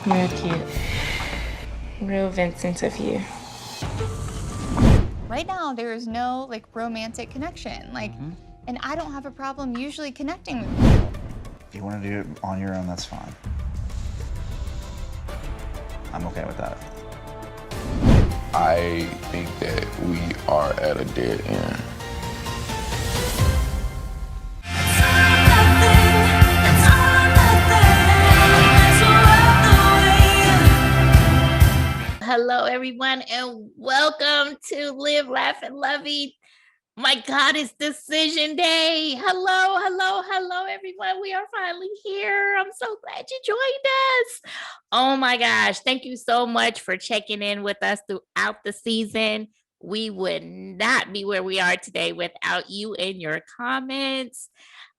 Real cute. Real Vincent of you. Right now, there is no like romantic connection. And I don't have a problem usually connecting with people. If you want to do it on your own, that's fine. I'm okay with that. I think that we are at a dead end. Hello, everyone, and welcome to Live, Laugh, and Lovey. My God, it's decision day. Hello, everyone. We are finally here. I'm so glad you joined us. Oh my gosh. Thank you so much for checking in with us throughout the season. We would not be where we are today without you and your comments.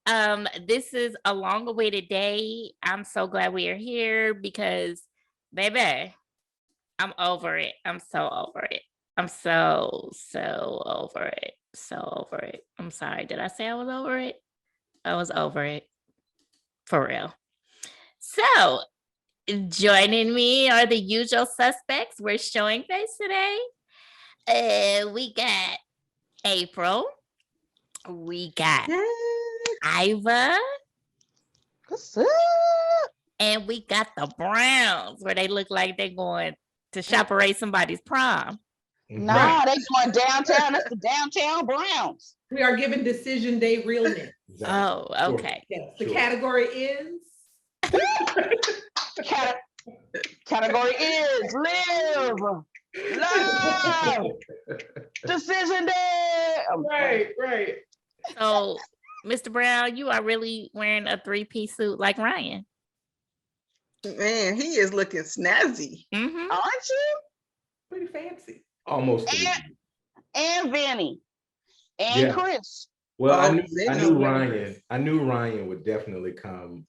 This is a long awaited day. I'm so glad we are here because, baby, I'm over it. I'm so over it. I'm so over it. So over it. I'm sorry. Did I say I was over it? I was over it. For real. So, joining me are the usual suspects. We're showing face today. We got April. We got Iva. What's up? And we got the Browns, where they look like they're going to chaperone somebody's prom. Nah, they going downtown. That's the downtown Browns. We are given decision day realness. Exactly. Oh, okay. Yes. The category is Category is live, love, decision day. Right. So, Mr. Brown, you are really wearing a 3-piece suit like Ryan. Man, he is looking snazzy. Mm-hmm. Aren't you? Pretty fancy. Almost. And Vinny. And Chris. Well, I knew Ryan would definitely come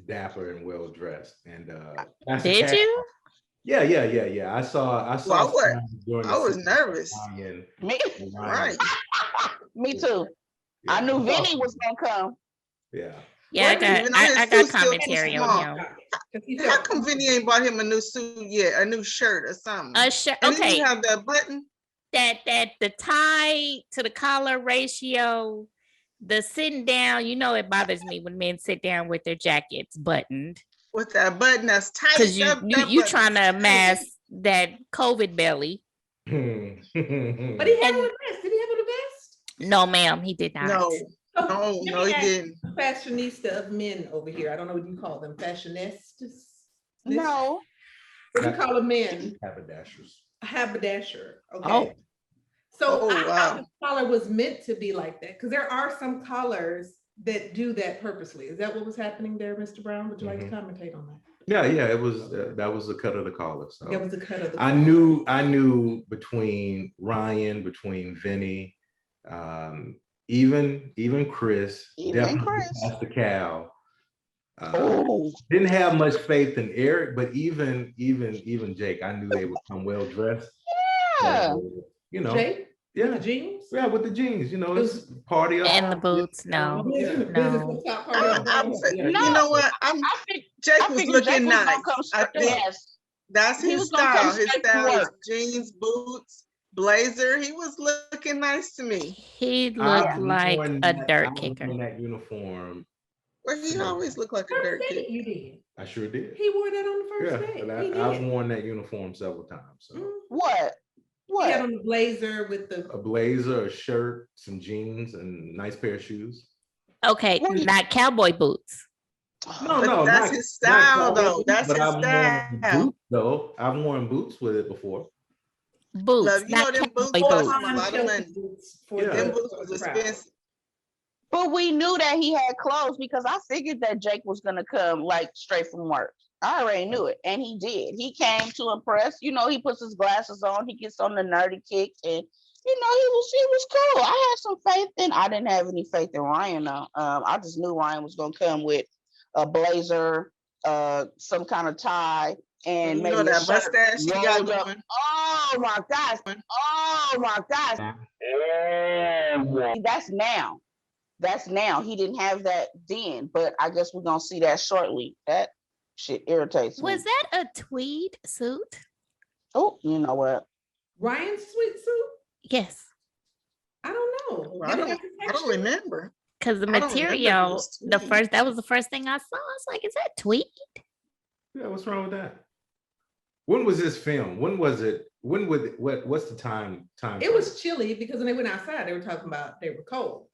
dapper and well dressed. And did you? Yeah. I saw. Well, I was nervous. Right. Me too. Yeah. I knew Vinny was gonna come. Yeah. Yeah, I got commentary on him. How come Vinny ain't bought him a new suit yet, a new shirt or something? A shirt. And okay. You have that button. That the tie to the collar ratio, the sitting down. You know, it bothers me when men sit down with their jackets buttoned. With that button that's tight. Because you trying to mask that COVID belly. But he had on a vest. Did he have on a vest? No, ma'am, he did not. No, he didn't. Fashionista of men over here. I don't know what you call them. Fashionistas? No. What do you call a men? Haberdasher. Okay. Oh. So I thought the collar was meant to be like that because there are some collars that do that purposely. Is that what was happening there, Mr. Brown? Would you like to commentate on that? Yeah. It was that was the cut of the collar. So that was the cut of the. I knew between Ryan, between Vinny, even Chris, Pastor Cal. Didn't have much faith in Eric, but even Jake, I knew they would come well dressed. Yeah, so, Jake. Yeah, with the jeans. Yeah, with the jeans. It's party up and the boots. No. You know what? Jake was looking nice. I think that's his style. His style is jeans, boots, blazer. He was looking nice to me. He looked like a dirt kicker. In that uniform. Well, he always looked like a dirt kicker. You did. I sure did. He wore that on the first day. But I've worn that uniform several times. So. What? He had on the blazer with a blazer, a shirt, some jeans, and a nice pair of shoes. Okay, not cowboy boots. No, that's his style, though. That's his style. Though I've worn boots with it before. Boots, love, you not know them boots. Them boots was expensive. But we knew that he had clothes because I figured that Jake was gonna come like straight from work. I already knew it, and he did. He came to impress. He puts his glasses on. He gets on the nerdy kicks, and he was cool. I had some faith in. I didn't have any faith in Ryan though. I just knew Ryan was gonna come with a blazer, some kind of tie, and maybe that mustache he got going. Oh my gosh! That's now. That's now. He didn't have that then, but I guess we're gonna see that shortly. That Shit irritates me. Was that a tweed suit? Oh, you know what? Ryan's sweet suit? Yes. I don't know. I don't remember. Because the material, that was the first thing I saw. I was like, is that tweed? Yeah, what's wrong with that? When was this film? When was it? What's the time? It was chilly because when they went outside, they were talking about they were cold.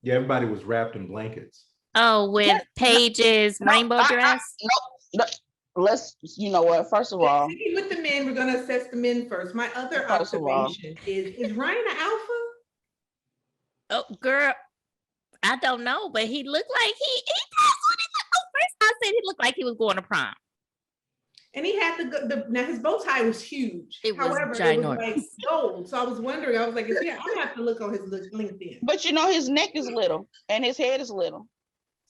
Yeah, everybody was wrapped in blankets. Oh, with Paige's rainbow dress? No, let's, you know what? First of all, with the men, we're going to assess the men first. My other observation is Ryan an alpha? Oh, girl, I don't know, but he looked like he does what he looked. Oh, first I said he looked like he was going to prom. And he had now his bow tie was huge. However, it was like gold. So I was wondering, I was like, I'm gonna have to look on his LinkedIn. But you know, his neck is little and his head is little.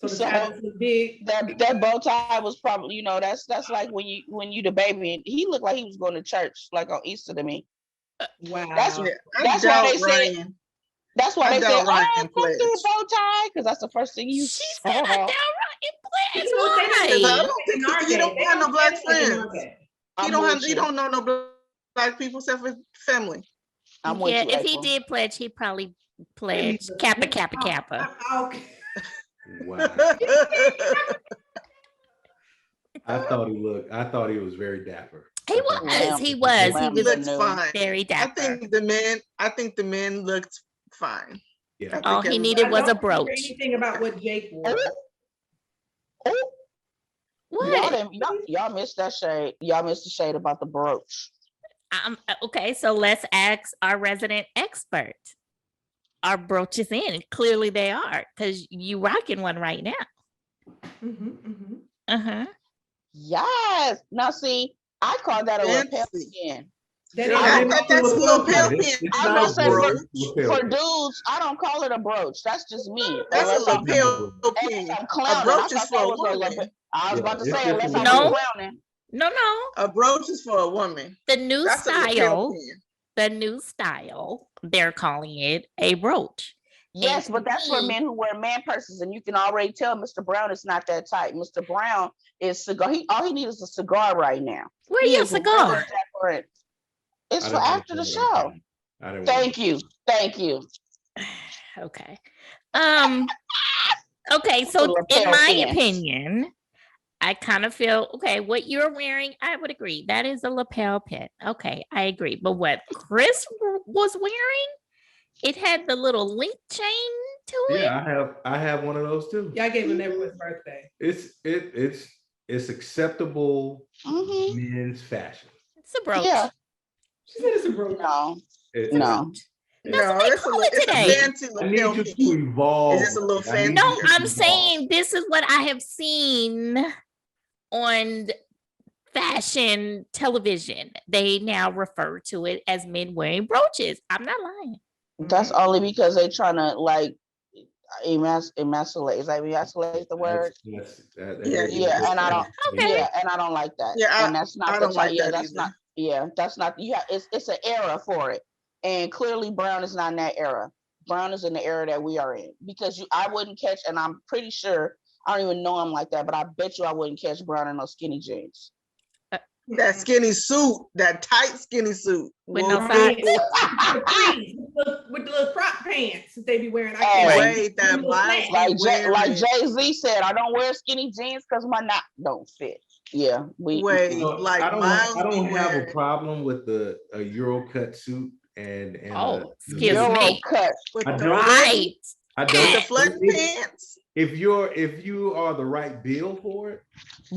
So the tie was big. That bow tie was probably, you know, that's like when you the baby. He looked like he was going to church like on Easter to me. Wow. That's why they said. That's why they said, "Oh, come through a bow tie," because that's the first thing you. She said a downright pledge. I don't think he don't have no black friends. He don't know no black people except for family. Yeah, if he did pledge, he probably pledged Kappa Kappa Kappa. Wow. I thought he was very dapper. He was fine. Very dapper. I think the men looked fine. Yeah. All he needed was a brooch. Anything about what Jake wore? What? Y'all missed that shade. Y'all missed the shade about the brooch. Okay, so let's ask our resident expert. Are brooches in? Clearly they are, because you rocking one right now. Yes. Now see, I call that a lapel pin. That's a lapel pin. For dudes, I don't call it a brooch. That's just me. That's a lapel pin. A brooch is for a woman. I was about to say, unless I'm clowning. No. A brooch is for a woman. The new style, they're calling it a brooch. Yes, but that's for men who wear man purses, and you can already tell Mr. Brown is not that type. Mr. Brown is cigar. All he needs is a cigar right now. Where your cigar? It's for after the show. Thank you. Okay. Okay, so in my opinion, I kind of feel, okay, what you're wearing, I would agree. That is a lapel pin. Okay, I agree. But what Chris was wearing, it had the little link chain to it. Yeah, I have one of those too. Yeah, I gave him that for his birthday. It's acceptable men's fashion. It's a brooch. Yeah. She said it's a brooch. No. It's a fancy lapel pin. Evolve. It's just a little fancy. No, I'm saying this is what I have seen on fashion television. They now refer to it as men wearing brooches. I'm not lying. That's only because they're trying to like emasculate. Is that emasculate the word? Yeah, and I don't. Okay. Yeah, and I don't like that. Yeah, and that's not. I don't like that. That's not. Yeah, that's not. Yeah, it's an era for it, and clearly Brown is not in that era. Brown is in the era that we are in because I wouldn't catch, and I'm pretty sure I don't even know him like that, but I bet you I wouldn't catch Brown in those skinny jeans. That skinny suit, that tight skinny suit. With no socks. With the little crop pants that they be wearing. Like Jay-Z said, I don't wear skinny jeans because my knot don't fit. Yeah. I don't have a problem with a Euro cut suit and excuse me. Cut. I don't. The flat pants. If you are the right build for it,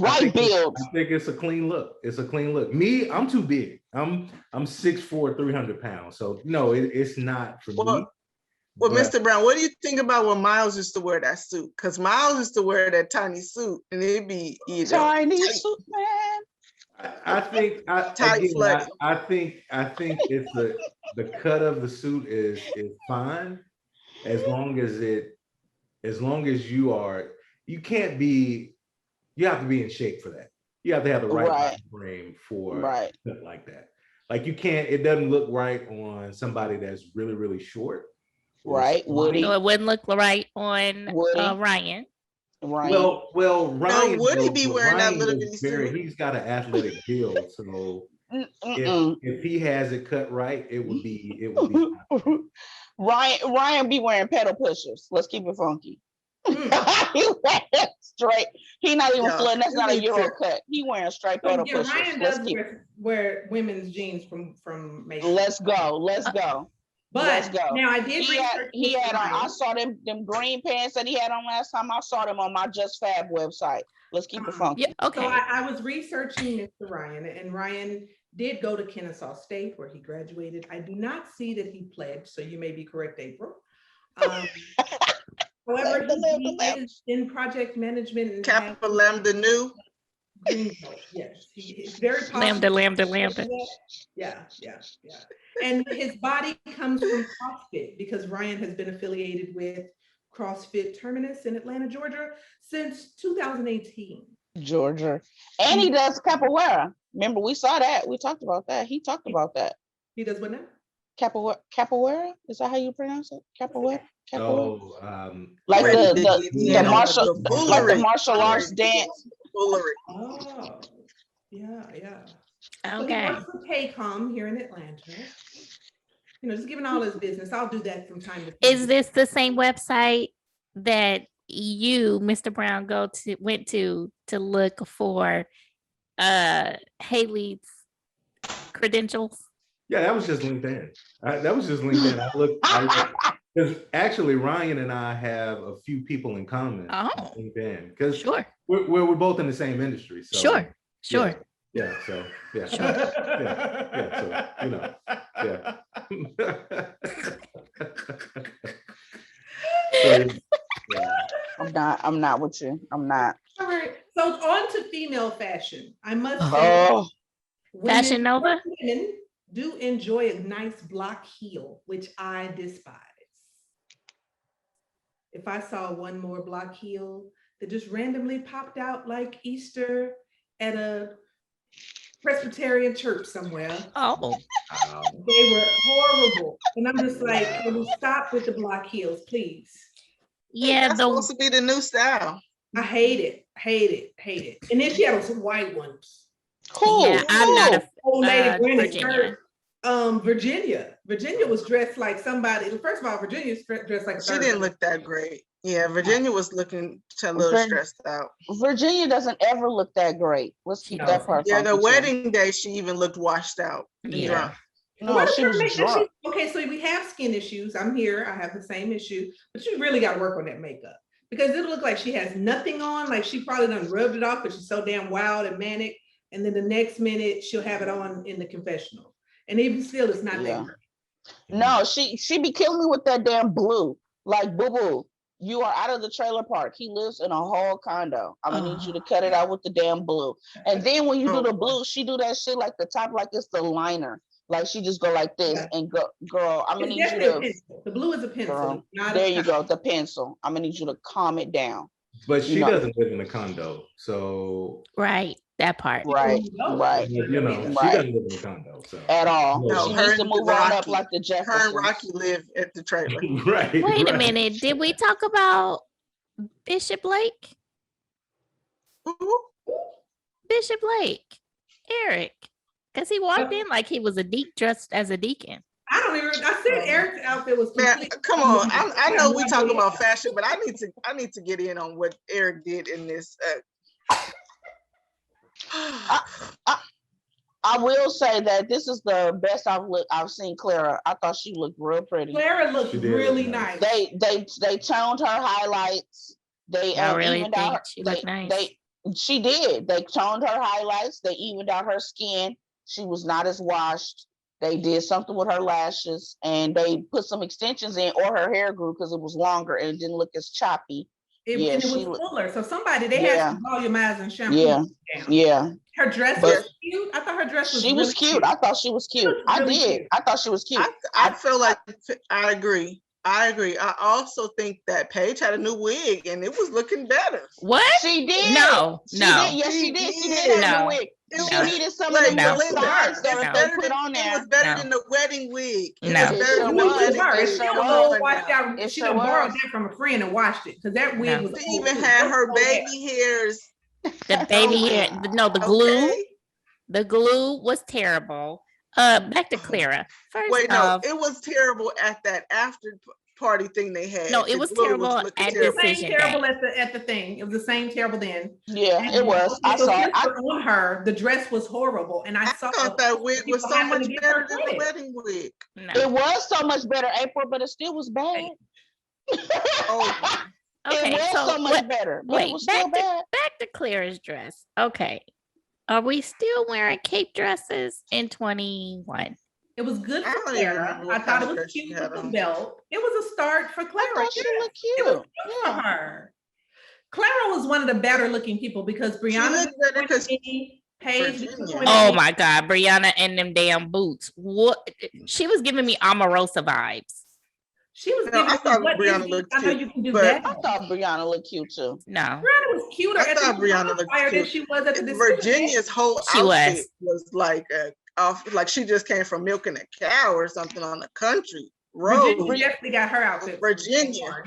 I think it's a clean look. It's a clean look. Me, I'm too big. I'm 6'4", 300 pounds. So no, it's not for me. Well, Mr. Brown, what do you think about when Miles used to wear that suit? Because Miles used to wear that tiny suit, and it'd be tiny suit, man. I think it's the cut of the suit is fine as long as you have to be in shape for that. You have to have the right frame for something like that. Like it doesn't look right on somebody that's really, really short. Right. Woody. No, it wouldn't look right on Ryan. Ryan. Well, Ryan. would he be wearing that Ryan little is bitty suit? He's got an athletic build, so if he has it cut right, it would be. Ryan be wearing pedal pushers. Let's keep it funky. He wearing straight. He not even flooding. That's not a Euro cut. He wearing straight pedal pushers. Ryan does wear women's jeans from Macy's. Let's go. But let's go. Now I did. He had on. I saw them green pants that he had on last time. I saw them on my Just Fab website. Let's keep it funky. Yeah, okay. So I was researching Mr. Ryan, and Ryan did go to Kennesaw State where he graduated. I do not see that he pledged, so you may be correct, April. However, he is in project management. And Kappa Lambda Nu. Yes, he is very positive. Lambda. Yeah. And his body comes from CrossFit because Ryan has been affiliated with CrossFit Terminus in Atlanta, Georgia since 2018. Georgia. And he does capoeira. Remember, we saw that. We talked about that. He talked about that. He does what now? Capoeira? Is that how you pronounce it? Capoeira? Oh, like the martial arts dance. Oh, yeah. Okay. So he works for Paycom here in Atlanta. Just giving all his business. I'll do that from time to time. Is this the same website that you, Mr. Brown, went to look for Haley's credentials? Yeah, that was just LinkedIn. I looked because actually Ryan and I have a few people in common on LinkedIn because Sure. we're both in the same industry. So Sure. Yeah. So yeah. Sure. I'm not with you. I'm not. All right. So on to female fashion. I must say, Fashion Nova. Women do enjoy a nice block heel, which I despise. If I saw one more block heel that just randomly popped out like Easter at a Presbyterian church somewhere. Oh. They were horrible. And I'm just like, can we stop with the block heels, please? Yeah, that's supposed to be the new style. I hate it. And then she had some white ones. Cool. Yeah, I'm not a old lady wearing Virginia. Virginia was dressed like somebody. First of all, Virginia's dressed like she didn't look that great. Yeah, Virginia was looking a little stressed out. Virginia doesn't ever look that great. Let's keep that part. Yeah, the wedding day she even looked washed out. Yeah. No, she was drunk. Okay, so we have skin issues. I'm here. I have the same issue, but you really got to work on that makeup because it'll look like she has nothing on. Like she probably done rubbed it off, but she's so damn wild and manic. And then the next minute she'll have it on in the confessional. And even still, it's not that great. No, she be killing me with that damn blue. Like, boo-boo, you are out of the trailer park. He lives in a whole condo. I'm gonna need you to cut it out with the damn blue. And then when you do the blue, she do that shit like the top, like it's the liner. Like she just go like this and go, girl, I'm gonna need you to. The blue is a pencil. Girl, there you go, the pencil. I'm gonna need you to calm it down. But she doesn't live in a condo, so right. That part. Right. She doesn't live in a condo. So. At all. No, she needs to move on up like the Jeffersons. Her and Rocky live at the trailer. Right. Wait a minute. Did we talk about Bishop Blake? Bishop Blake. Eric. Because he walked in like he was dressed as a deacon. I said Eric's outfit was complete. Man, come on. I know we talk about fashion, but I need to get in on what Eric did in this. I will say that this is the best I've seen Clara. I thought she looked real pretty. Clara looked really nice. They toned her highlights. They really think she looked nice. She did. They toned her highlights. They evened out her skin. She was not as washed. They did something with her lashes and they put some extensions in, or her hair grew because it was longer and it didn't look as choppy. It was fuller. So they had to volumize and shampoo. Yeah. Her dress was cute. I thought her dress was was cute. Cute. I thought she was cute. I thought she was cute. I feel like I agree. I also think that Paige had a new wig and it was looking better. What? She did. No. Yes, she did. She did have a new wig. She needed some of them sides that they put on there. It was better than the wedding wig. No. She done borrowed that from a friend and washed it because that wig was. She even had her baby hairs. The baby hair. No, the glue. Okay. The glue was terrible. Back to Clara. First Wait, no, it was terrible at that after party thing they had. No, it was terrible at decision terrible at the thing. It was the same terrible then. Yeah, it was. I saw it. On her, the dress was horrible, and I thought that wig was so much better than the wedding wig. No. It was so much better, April, but it still was bad. Okay, it was so much better, but it was still bad. Back to Clara's dress. Okay. Are we still wearing cape dresses in 21? It was good for Clara. I thought it was cute with the belt. It was a start for Clara. She looked cute. It was cute for her. Clara was one of the better looking people because Brianna Paige. Oh my God, Brianna and them damn boots. What? She was giving me Omarosa vibes. She was giving I thought Brianna looked cute. I know you can do that. I thought Brianna looked cute too. No. Brianna was cuter I thought Brianna looked cute than she was at the Virginia's whole outfit was like like she just came from milking a cow or something on the country road. Virginia definitely got her outfit. Virginia,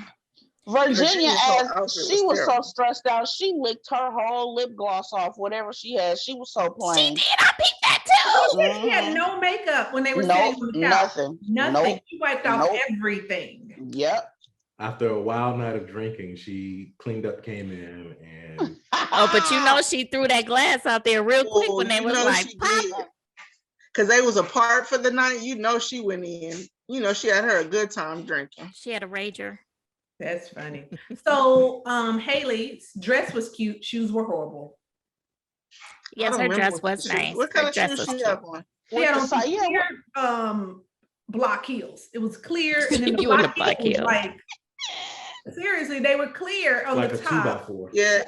as she was so stressed out, she licked her whole lip gloss off, whatever she had. She was so plain. She did. I picked that too. She had no makeup when they were sitting on the couch. Nothing. She wiped off everything. Yep. After a wild night of drinking, she cleaned up, came in, and but you know she threw that glass out there real quick when they was like, Papa. Because they was apart for the night, you know she went in. You know she had her a good time drinking. She had a rager. That's funny. So Haley's dress was cute. Shoes were horrible. Yes, her dress was nice. What kind of shoes she had on? She had on clear block heels. It was clear, and then the block heels was like seriously, they were clear on like the top. 2x4. Yeah,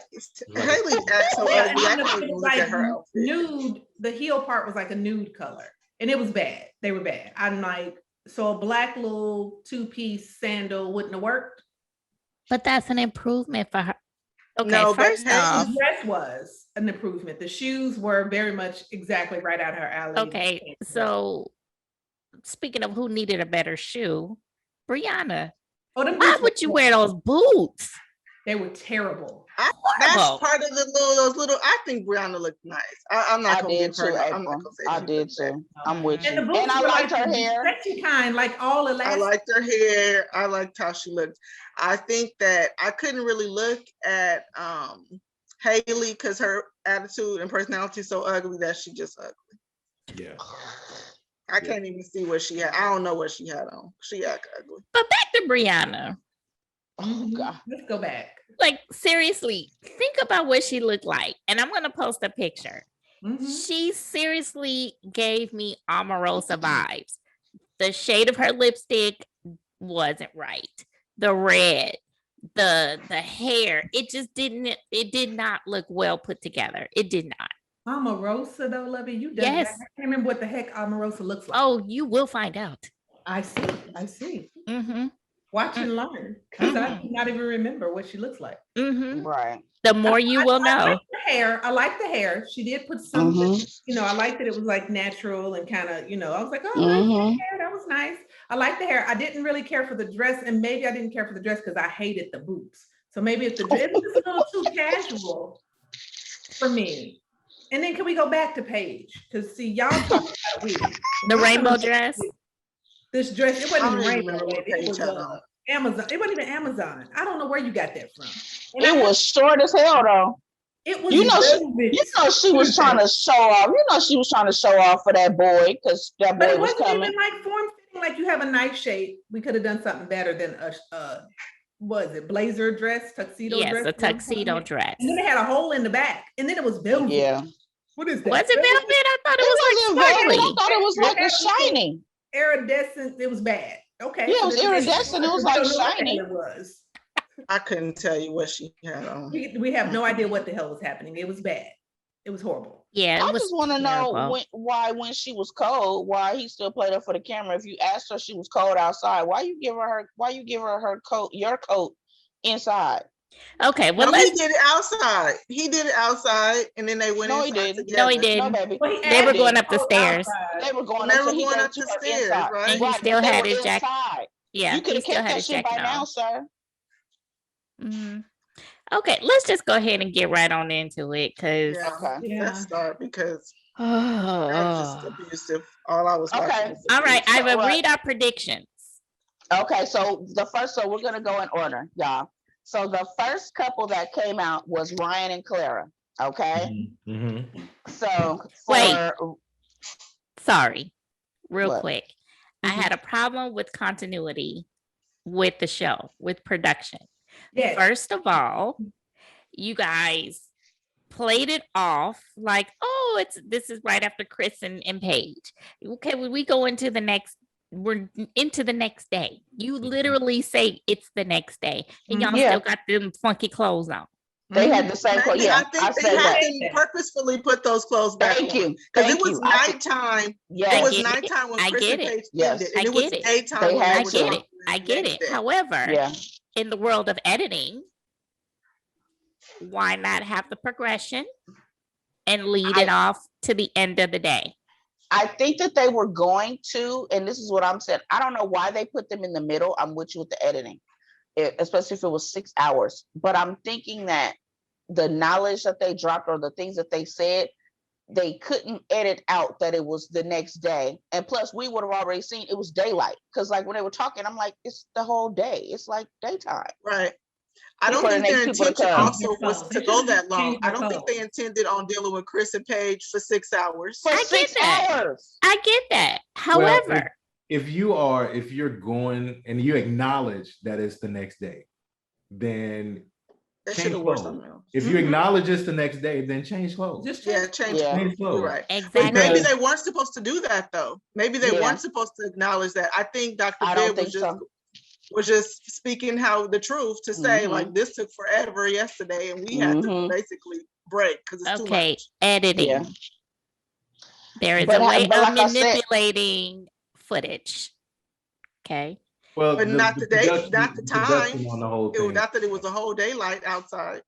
Haley acted so ugly. I couldn't even look at her outfit. Nude. The heel part was like a nude color, and it was bad. They were bad. I'm like, so a black little 2-piece sandal wouldn't have worked. But that's an improvement for her. Okay, no, first off, the dress was an improvement. The shoes were very much exactly right out her alley. Okay, so speaking of who needed a better shoe, Brianna. Why would you wear those boots? They were terrible. That's part of those little. I think Brianna looked nice. I'm not gonna give her. I did too. I'm with you. And I liked her hair. Sexy kind, like all elastic. I liked her hair. I liked how she looked. I think that I couldn't really look at Haley because her attitude and personality is so ugly that she just ugly. Yeah. I can't even see what she had. I don't know what she had on. She acted ugly. But back to Brianna. Oh God. Let's go back. Like seriously, think about what she looked like. And I'm gonna post a picture. She seriously gave me Omarosa vibes. The shade of her lipstick wasn't right. The red, the hair, it did not look well put together. It did not. Omarosa though, Lovey, you done yes. That. I can't remember what the heck Omarosa looks like. Oh, you will find out. I see. Watch and learn. Because I do not even remember what she looks like. Right. The more you will know. I like the hair. She did put something, I liked that it was like natural and kind of, I was like, oh, I like the hair. That was nice. I like the hair. I didn't really care for the dress, and maybe I didn't care for the dress because I hated the boots. So maybe if the dress was just a little too casual for me. And then can we go back to Paige? Because see, y'all talking about weird. The rainbow dress. This dress, it wasn't even rainbow. It was Amazon. It wasn't even Amazon. I don't know where you got that from. And it was short as hell though. It was. She was trying to show off. She was trying to show off for that boy because that boy was coming. Even like form fitting. Like you have a nice shape. We could have done something better than was it blazer dress, tuxedo dress? Yes, a tuxedo dress. And then it had a hole in the back, and then it was velvet. Yeah. What is that? Was it velvet? I thought it was like sparkly. I thought it was like a shiny. Iridescent. It was bad. Okay. Yeah, it was iridescent. It was like shiny. It was. I couldn't tell you what she had on. We have no idea what the hell was happening. It was bad. It was horrible. Yeah. I just want to know why when she was cold, why he still played her for the camera. If you asked her she was cold outside, why you give her her coat, your coat inside? Okay, well, No, he let's. did it outside. He did it outside, and then they went No, he inside didn't. together. No, he No, didn't. baby. Well, he They were asked going to up the go stairs, outside. They were going They up, so were he going gave up it to the her stairs, inside. right? and he Right, still but they had were his jacket. inside. Yeah, You could he have still kept had that his shit by jacket now, on. sir. Mhm. Okay, let's just go ahead and get right on into it, because. Yeah, Okay. Yeah. let's start because that was just All abusive. All I was watching Okay. was right, abuse. I will what? read our predictions. Okay, so we're gonna go in order, y'all. So the first couple that came out was Ryan and Clara. Okay. Mm-hmm. So Wait. for Sorry, real What? quick. I Mhm. had a problem with continuity with the show, with production. Yes. First of all, you guys played it off like, oh, this is right after Chris and Paige. Okay, when we go into the next, we're into the next day. You literally say it's the next day, and y'all Yeah. still got them funky clothes on. They had the same clothes. Maybe Yeah, I think I they said had that. them purposefully put those clothes back Thank on. you. Because it Thank was you. I said- nighttime. Yes. It was get it. nighttime when I Chris get and it. Paige Yes. ended, I and it was get it. daytime They when had they I were to. get showing it. I the get next it. day. However, Yeah. in the world of editing, why not have the progression and lead it off to the end of the day? I think that they were going to, and this is what I'm saying. I don't know why they put them in the middle. I'm with you with the editing, especially if it was 6 hours. But I'm thinking that the knowledge that they dropped or the things that they said, they couldn't edit out that it was the next day. And plus, we would have already seen it was daylight. Because like when they were talking, I'm like, it's the whole day. It's like daytime. Right. I don't For the think their next people to intention come. also was to go that long. I don't think they intended on dealing with Chris and Paige for 6 hours. For I get 6 that. hours. I get that. Well, However, if you're going and you acknowledge that it's the next day, then They should change have wore clothes. something else. If you acknowledge it's the next day, then change clothes. Just Yeah, change Yeah. clothes. You're right. exactly. But maybe Because- they weren't supposed to do that though. Maybe they Yeah. weren't supposed to acknowledge that. I think Dr. I don't Bibb think was just speaking how the truth to say Mhm. like this took forever yesterday and we had to Mhm. basically break because it's too Okay, much. editing. Yeah. There is But a way but of like I said- manipulating footage. Okay. Well, But not the day, not the production time. on the whole It was thing. not that it was a whole daylight outside.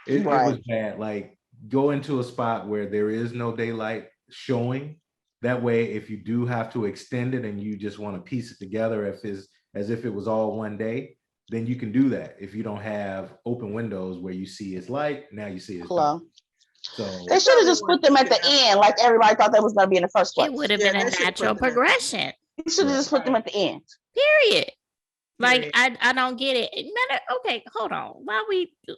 It Right. was bad. Like, go into a spot where there is no daylight showing. That way, if you do have to extend it and you just want to piece it together as if it was all one day, then you can do that. If you don't have open windows where you see it's light, now you see it's dark. Hello. So They should have just put them at the end, like everybody thought they was gonna be in the first place. It would have Yeah, been a they should've natural put them at- progression. You should have just put them at the end. Period. Like Period. I don't get it. Okay, hold on. Why we the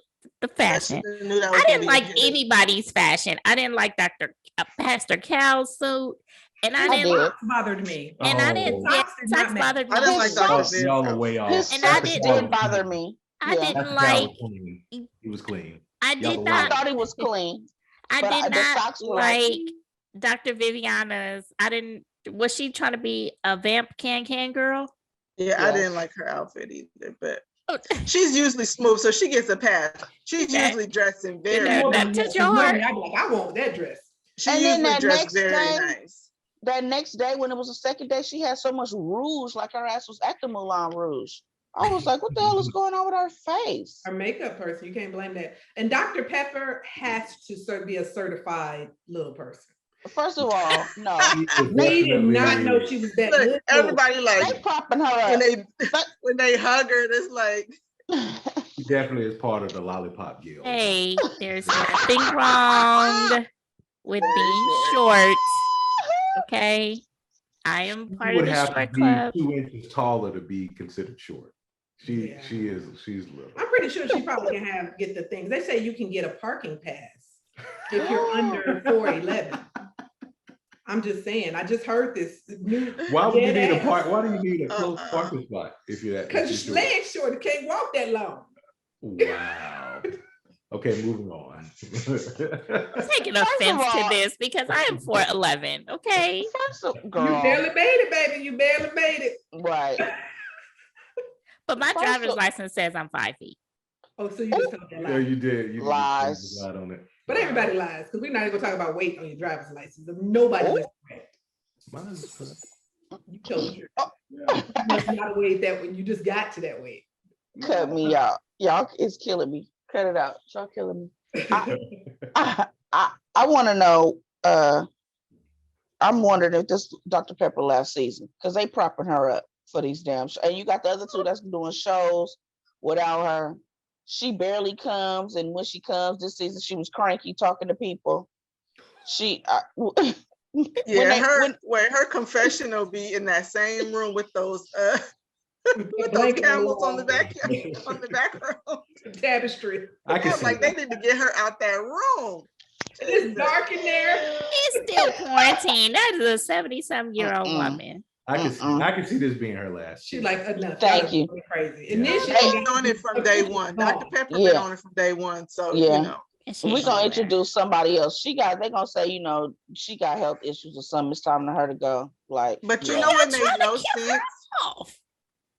I fashion? should've knew that was I gonna didn't be like the beginning. anybody's fashion. I didn't like Pastor Cal's suit, and I I didn't. did. Socks bothered me. And I didn't. Oh. Yeah, Socks did not socks match. bothered me. I didn't like His Dr. socks- Bibb's y'all are outfit. way off. His And I socks didn't- did bother me. I Yeah. didn't Pastor Cal like. was clean. He was clean. I Y'all did were I not. thought he was clean. I but did the not socks were like, like Dr. Viviana's. I didn't. Was she trying to be a vamp can girl? Yeah, I Yes. didn't like her outfit either, but Oh, she's usually smooth, so she gets a pass. She's Yeah. usually dressed in Did very that- nice. touch your heart? I'd be like, I want that dress. She And then usually that dressed next very day- nice. That next day, when it was the second day, she had so much rouge, like her ass was at the Moulin Rouge. I was like, what the hell is going on with her face? Her makeup person, you can't blame that. And Dr. Pepper has to be a certified little person. First of all, no. He was We did not definitely- know she was that Look, little. everybody They like propping her when up. they hug her, it's like He definitely is part of the lollipop guild. Hey, there's nothing wrong with being short. Okay. I am You part of would the have to short be club. 2 inches taller to be considered short. She's Yeah. she's little. I'm pretty sure she probably can get the things. They say you can get a parking pass if you're under 4'11". I'm just saying. I just heard this new. Why would you need a dead park? ass. Why do you need a close parking spot if you're that? if Because you're your short? legs short, you can't walk that long. Wow. Okay, moving on. I'm taking First of offense to all- this because I am 4'11". Okay. First of, You girl, barely made it, baby. You barely made it. right. But my First driver's of- license says I'm 5 feet. Oh, so you just told that Yeah, lie. you did. You Lies. Lied on it. But everybody lies because we're not even gonna talk about weight on your driver's license. Nobody Oh. was correct. Mine's correct. You told the truth. Oh. You must not have weighed that when you just got to that weight. Cut me out. Y'all, it's killing me. Cut it out. Y'all killing me. I want to know. I'm wondering if this Dr. Pepper last season, because they propping her up for these damn shows. And you got the other two that's doing shows without her. She barely comes, and when she comes this season, she was cranky talking to people. She her confession will be in that same room with those with those camels on the background tapestry. I can see like they need to get her out that room. It's dark in there. It's still quarantine. That is a 70-something-year-old woman. I can see this being her last. She's like, enough. Thank you. Crazy. And then she's on it from day one. Dr. Pepper been on it from day one. So you know. We're gonna introduce somebody else. They're gonna say, you know, she got health issues or something. It's time for her to go. Like, but you know what made no sense?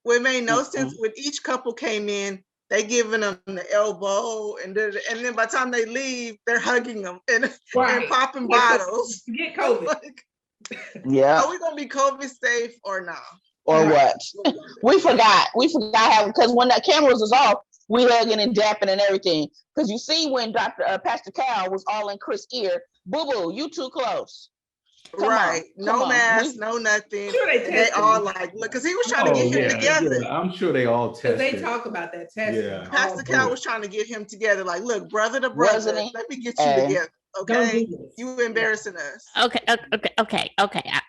What made no sense when each couple came in, they giving them the elbow, and then by the time they leave, they're hugging them and popping bottles. Get COVID. Yeah. Are we gonna be COVID safe or not? Or what? We forgot how, because when that cameras was off, we hugging and dapping and everything. Because you see when Pastor Cal was all in Chris' ear, boo-boo, you too close. Come on. No mask, no nothing. Sure they all like, look, because he was trying to get him together. Yeah. I'm sure they all tested. They talk about that testing. Yeah. Pastor Cal was trying to get him together. Like, look, brother to brother, let me get you together. Okay, you embarrassing us. Okay.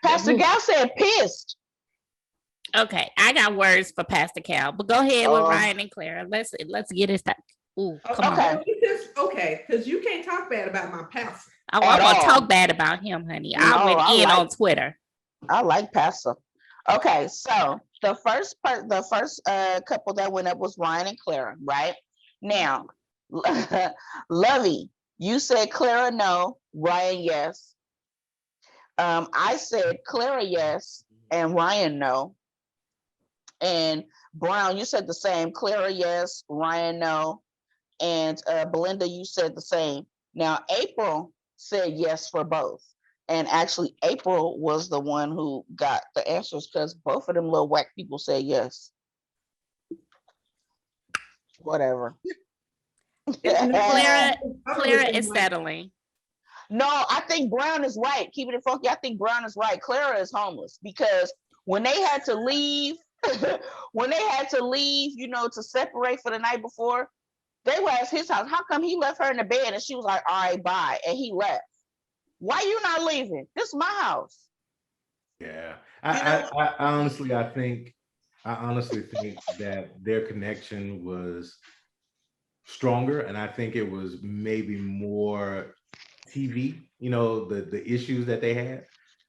Pastor Cal said pissed. Okay, I got words for Pastor Cal, but go ahead with Ryan and Clara. Let's get it started. Ooh, come on. Okay, because you can't talk bad about my pastor. I want to talk bad about him, honey. I went on Twitter. I like Pastor. Okay, so the first couple that went up was Ryan and Clara, right? Now, Lovey, you said Clara no, Ryan yes. I said Clara yes and Ryan no. And Brown, you said the same. Clara yes, Ryan no. And Belinda, you said the same. Now, April said yes for both. And actually, April was the one who got the answers because both of them little whack people said yes. Whatever. Clara is settling. No, I think Brown is right. Keeping it funky, I think Brown is right. Clara is homeless because when they had to leave, you know, to separate for the night before, they were at his house. How come he left her in the bed and she was like, all right, bye, and he left? Why you not leaving? This is my house. Yeah, I honestly think that their connection was stronger, and I think it was maybe more TV. You know, the issues that they had.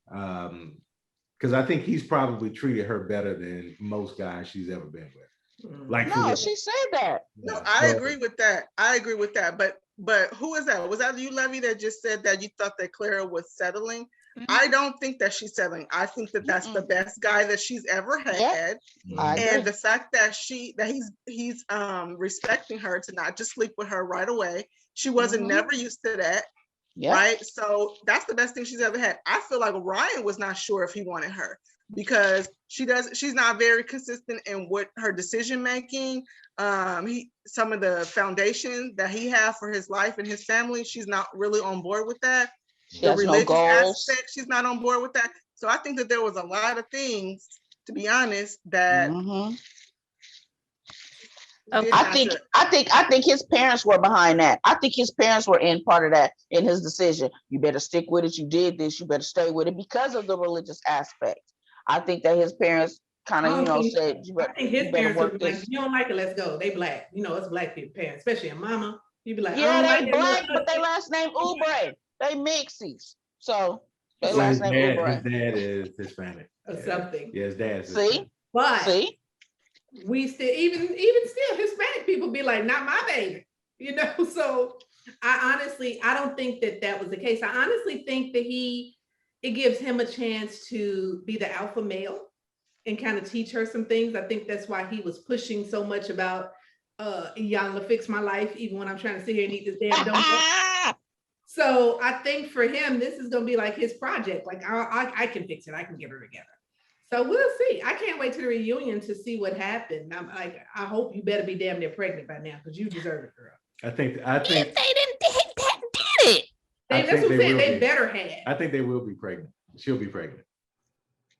Because I think he's probably treated her better than most guys she's ever been with. Like, no, she said that. No, I agree with that. But who is that? Was that you, Levy, that just said that you thought that Clara was settling? Mm-hmm. I don't think that she's settling. I think that that's the best guy that she's ever had. Yep. And the fact that he's respecting her to not just sleep with her right away. She wasn't never used to that. Yep. Right. So that's the best thing she's ever had. I feel like Ryan was not sure if he wanted her because she's not very consistent in what her decision making. Some of the foundation that he has for his life and his family, she's not really on board with that. The religious aspect, she's not on board with that. So I think that there was a lot of things, to be honest, that I think his parents were behind that. I think his parents were in part of that in his decision. You better stick with it. You did this. You better stay with it because of the religious aspect. I think that his parents kind of, said, I think his parents would be like, you don't like it, let's go. They black. You know, it's black people parents, especially a mama. You'd be like, yeah, they black, but they last name Oubre. They mixies. So they last name Oubre. His dad is Hispanic. Or something. Yeah, his dad's Hispanic. See? We still, even still, Hispanic people be like, not my baby. You know, so I don't think that was the case. I honestly think that it gives him a chance to be the alpha male and kind of teach her some things. I think that's why he was pushing so much about y'all to fix my life, even when I'm trying to sit here and eat this damn donut. So I think for him, this is gonna be like his project. Like I can fix it. I can get her together. So we'll see. I can't wait to the reunion to see what happened. I'm like, I hope you better be damn near pregnant by now because you deserve it, girl. I think If they did it. That's what I'm saying. They better have. I think they will be pregnant. She'll be pregnant.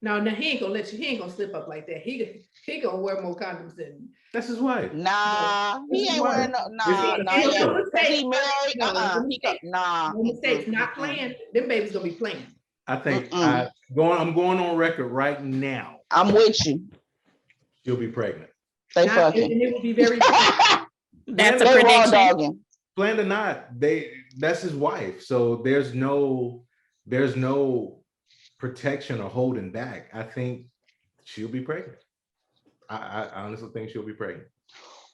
No, he ain't gonna let you. He ain't gonna slip up like that. He gonna wear more condoms than. That's his wife. Nah, he ain't wearing no. He married. Nah. No mistakes. Not playing. Them babies gonna be playing. I think I'm going on record right now. I'm with you. She'll be pregnant. They fucking. And it will be very. That's a prediction. Planned or not, that's his wife. So there's no protection or holding back. I think she'll be pregnant. I honestly think she'll be pregnant.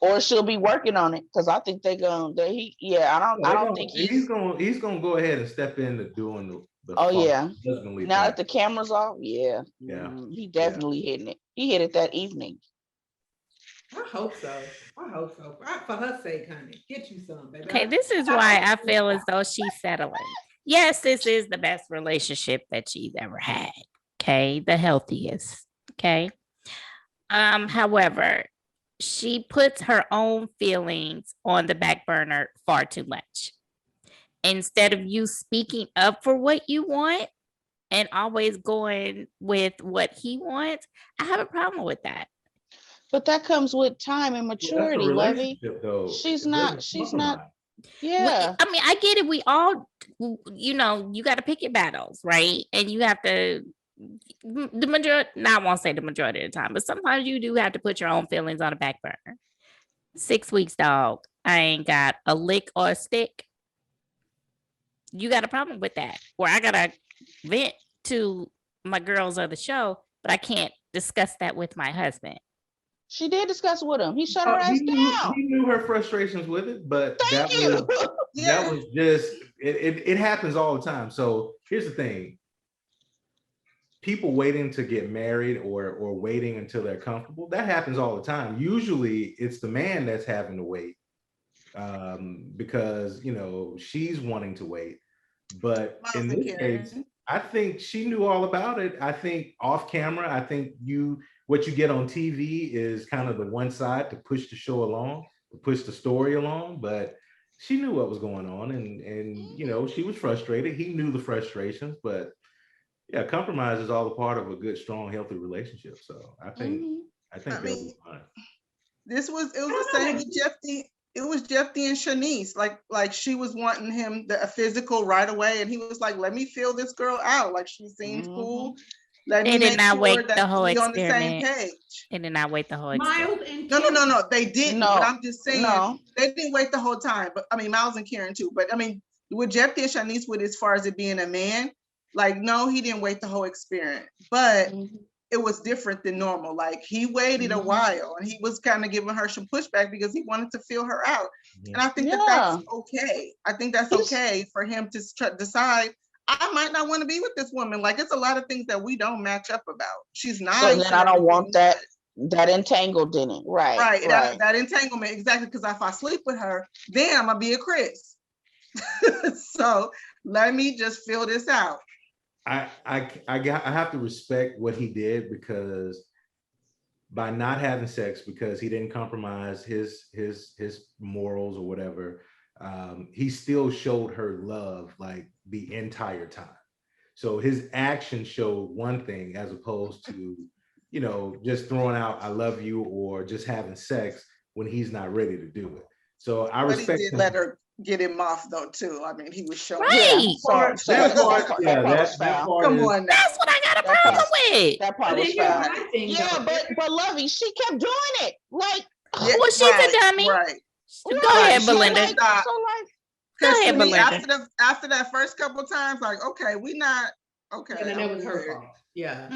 Or she'll be working on it because I think I don't think he's gonna go ahead and step into doing the husbandly now thing. that the camera's off, he definitely hitting it. He hit it that evening. I hope so. For her sake, honey, get you some, baby. Okay, this is why I feel as though she's settling. Yes, this is the best relationship that she's ever had. Okay, the healthiest. Okay. However, she puts her own feelings on the back burner far too much. Instead of you speaking up for what you want and always going with what he wants, I have a problem with that. But that comes with time and maturity, Lovey. She's not. Yeah. I mean, I get it. We all, you got to pick your battles, right? And you have to, the majority, I won't say the majority of the time, but sometimes you do have to put your own feelings on the back burner. 6 weeks, dog. I ain't got a lick or a stick. You got a problem with that? Or I got to vent to my girls of the show, but I can't discuss that with my husband. She did discuss with him. He shut her ass down. He knew her frustrations with it, but that was just it happens all the time. So here's the thing. People waiting to get married or waiting until they're comfortable, that happens all the time. Usually it's the man that's having to wait because she's wanting to wait. But in this case, I think she knew all about it. I think off camera, I think what you get on TV is kind of the one side to push the show along, to push the story along, but she knew what was going on and she was frustrated. He knew the frustrations, but yeah, compromise is all a part of a good, strong, healthy relationship. So I think they'll be fine. It was the same with Jeffy. It was Jeffy and Shanice. Like she was wanting him a physical right away, and he was like, "Let me feel this girl out. Like she seems cool. Let me did not wait the whole on experiment. the same page." They did not wait the whole experiment. No, they didn't. But I'm just saying they didn't wait the whole time. But I mean, Miles and Karen too. But I mean, with Jeffy and Shanice, with as far as it being a man, like no, he didn't wait the whole experiment. But it was different than normal. Like he waited a while, and he was kind of giving her some pushback because he wanted to feel her out. And I think that's okay. I think that's okay for him to decide. I might not want to be with this woman. Like it's a lot of things that we don't match up about. She's nice. So then I don't want that entangled in it. Right. That entanglement, exactly. Because if I sleep with her, then I'm gonna be a Chris. So let me just feel this out. I have to respect what he did, because by not having sex, because he didn't compromise his morals or whatever, he still showed her love like the entire time. So his action showed one thing, as opposed to just throwing out "I love you" or just having sex when he's not ready to do it. So I respect. He did let her get him off though too. I mean, he was showing. Right. That part Come on. That's what I got a problem with. That part was foul. Yeah, but Lovey, she kept doing it. Like, well, she's a dummy. Right. Go ahead, Belinda. Go ahead, Belinda. After that first couple of times, like, okay, we not okay. And then it was her fault. Yeah.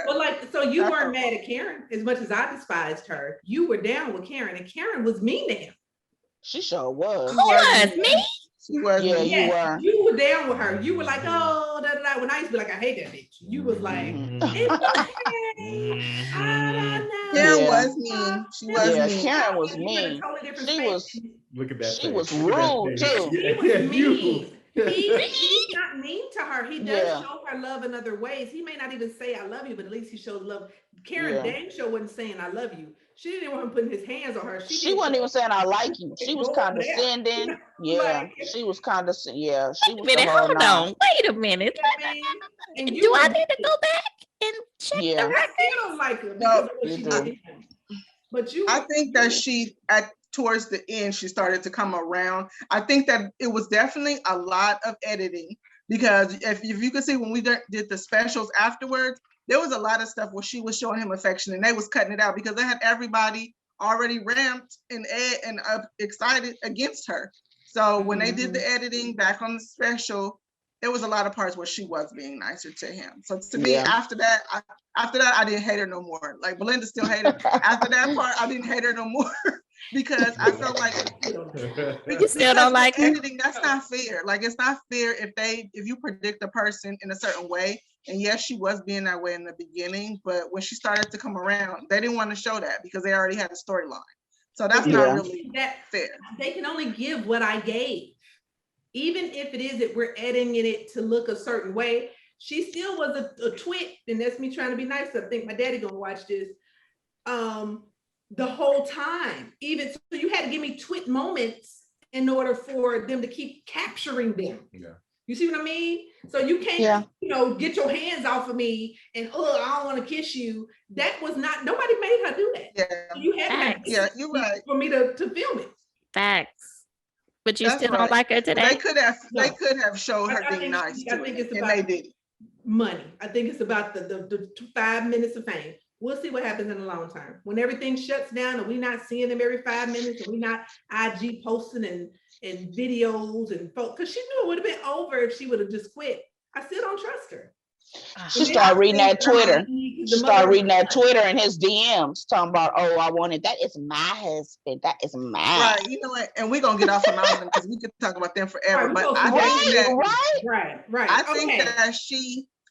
Well, like, so you weren't mad at Karen as much as I despised her. You were down with Karen, and Karen was mean to him. She sure was. Who was me? She was. Yeah, you were. You were down with her. You were like, oh, da, da, da. When I used to be like, I hate that bitch. You was like, it's okay. I don't know. Karen was mean. She was mean. Karen was mean. She was. Look at that. She was rude too. He was mean. He's not mean to her. He does Yeah. show her love in other ways. He may not even say I love you, but at least he shows love. Karen Yeah. dang sure wasn't saying I love you. She didn't want him putting his hands on her. She wasn't even saying I like you. She was Go over there. condescending. Yeah, Like, she was condescending. Yeah, she was Minute, the whole hold nine. on. Wait a minute. you know what I mean? And Do you I were- need to go back and check Yeah. the I record? still don't like her because No, of what you she do. did to him. But you, I think that she towards the end she started to come around. I think that it was definitely a lot of editing because if you could see when we did the specials afterwards, there was a lot of stuff where she was showing him affection and they was cutting it out because they had everybody already ramped and excited against her. So when they did the editing back on the special, there was a lot of parts where she was being nicer to him. So to me, Yeah. after that, I didn't hate her no more. Like Belinda still hated her. After that part, I didn't hate her no more because I felt like You still don't like her? editing. That's not fair. Like it's not fair if you predict a person in a certain way. And yes, she was being that way in the beginning, but when she started to come around, they didn't want to show that because they already had a storyline. So that's Yeah. not really that fair. they can only give what I gave. Even if it is that we're editing it to look a certain way, she still was a twit, and that's me trying to be nice. I think my daddy gonna watch this. The whole time, even so, you had to give me twit moments in order for them to keep capturing them. Yeah. You see what I mean? So you can't, Yeah. get your hands off of me and I don't want to kiss you. That was not, nobody made her do that. Yeah. So you had to have Facts. Yeah, you're right. for me to film it. Facts. But you That's still right. don't like her They today? could have No. they could have showed her I being think- nice I to think it, it's and about- they didn't. Money. I think it's about the 5 minutes of fame. We'll see what happens in the long term. When everything shuts down and we're not seeing them every 5 minutes and we're not IG posting and videos and because she knew it would have been over if she would have just quit. I still don't trust her. She started reading that Twitter. She started reading that Twitter and his DMs talking about, oh, I wanted that. It's my husband. That is mine. Right, you know what? And we're gonna get off of them because we could talk about them forever. Right, But we I supposed to- think that Right. I think Okay. that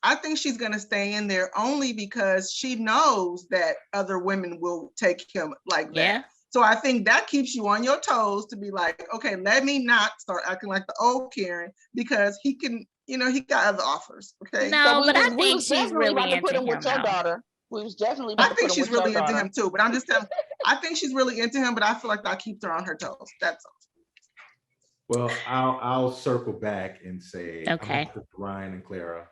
I think she's gonna stay in there only because she knows that other women will take him like that. Yeah. So I think that keeps you on your toes to be like, okay, let me not start acting like the old Karen because he can, he got other offers. Okay. No, we but I was think she's definitely really about to put into him him with your though. daughter. We was definitely I about to think put him she's with really your into daughter. him too, but I'm just telling, I think she's really into him, but I feel like that keeps her on her toes. That's all. Well, I'll circle back and say, I'm Okay. gonna put Ryan and Clara.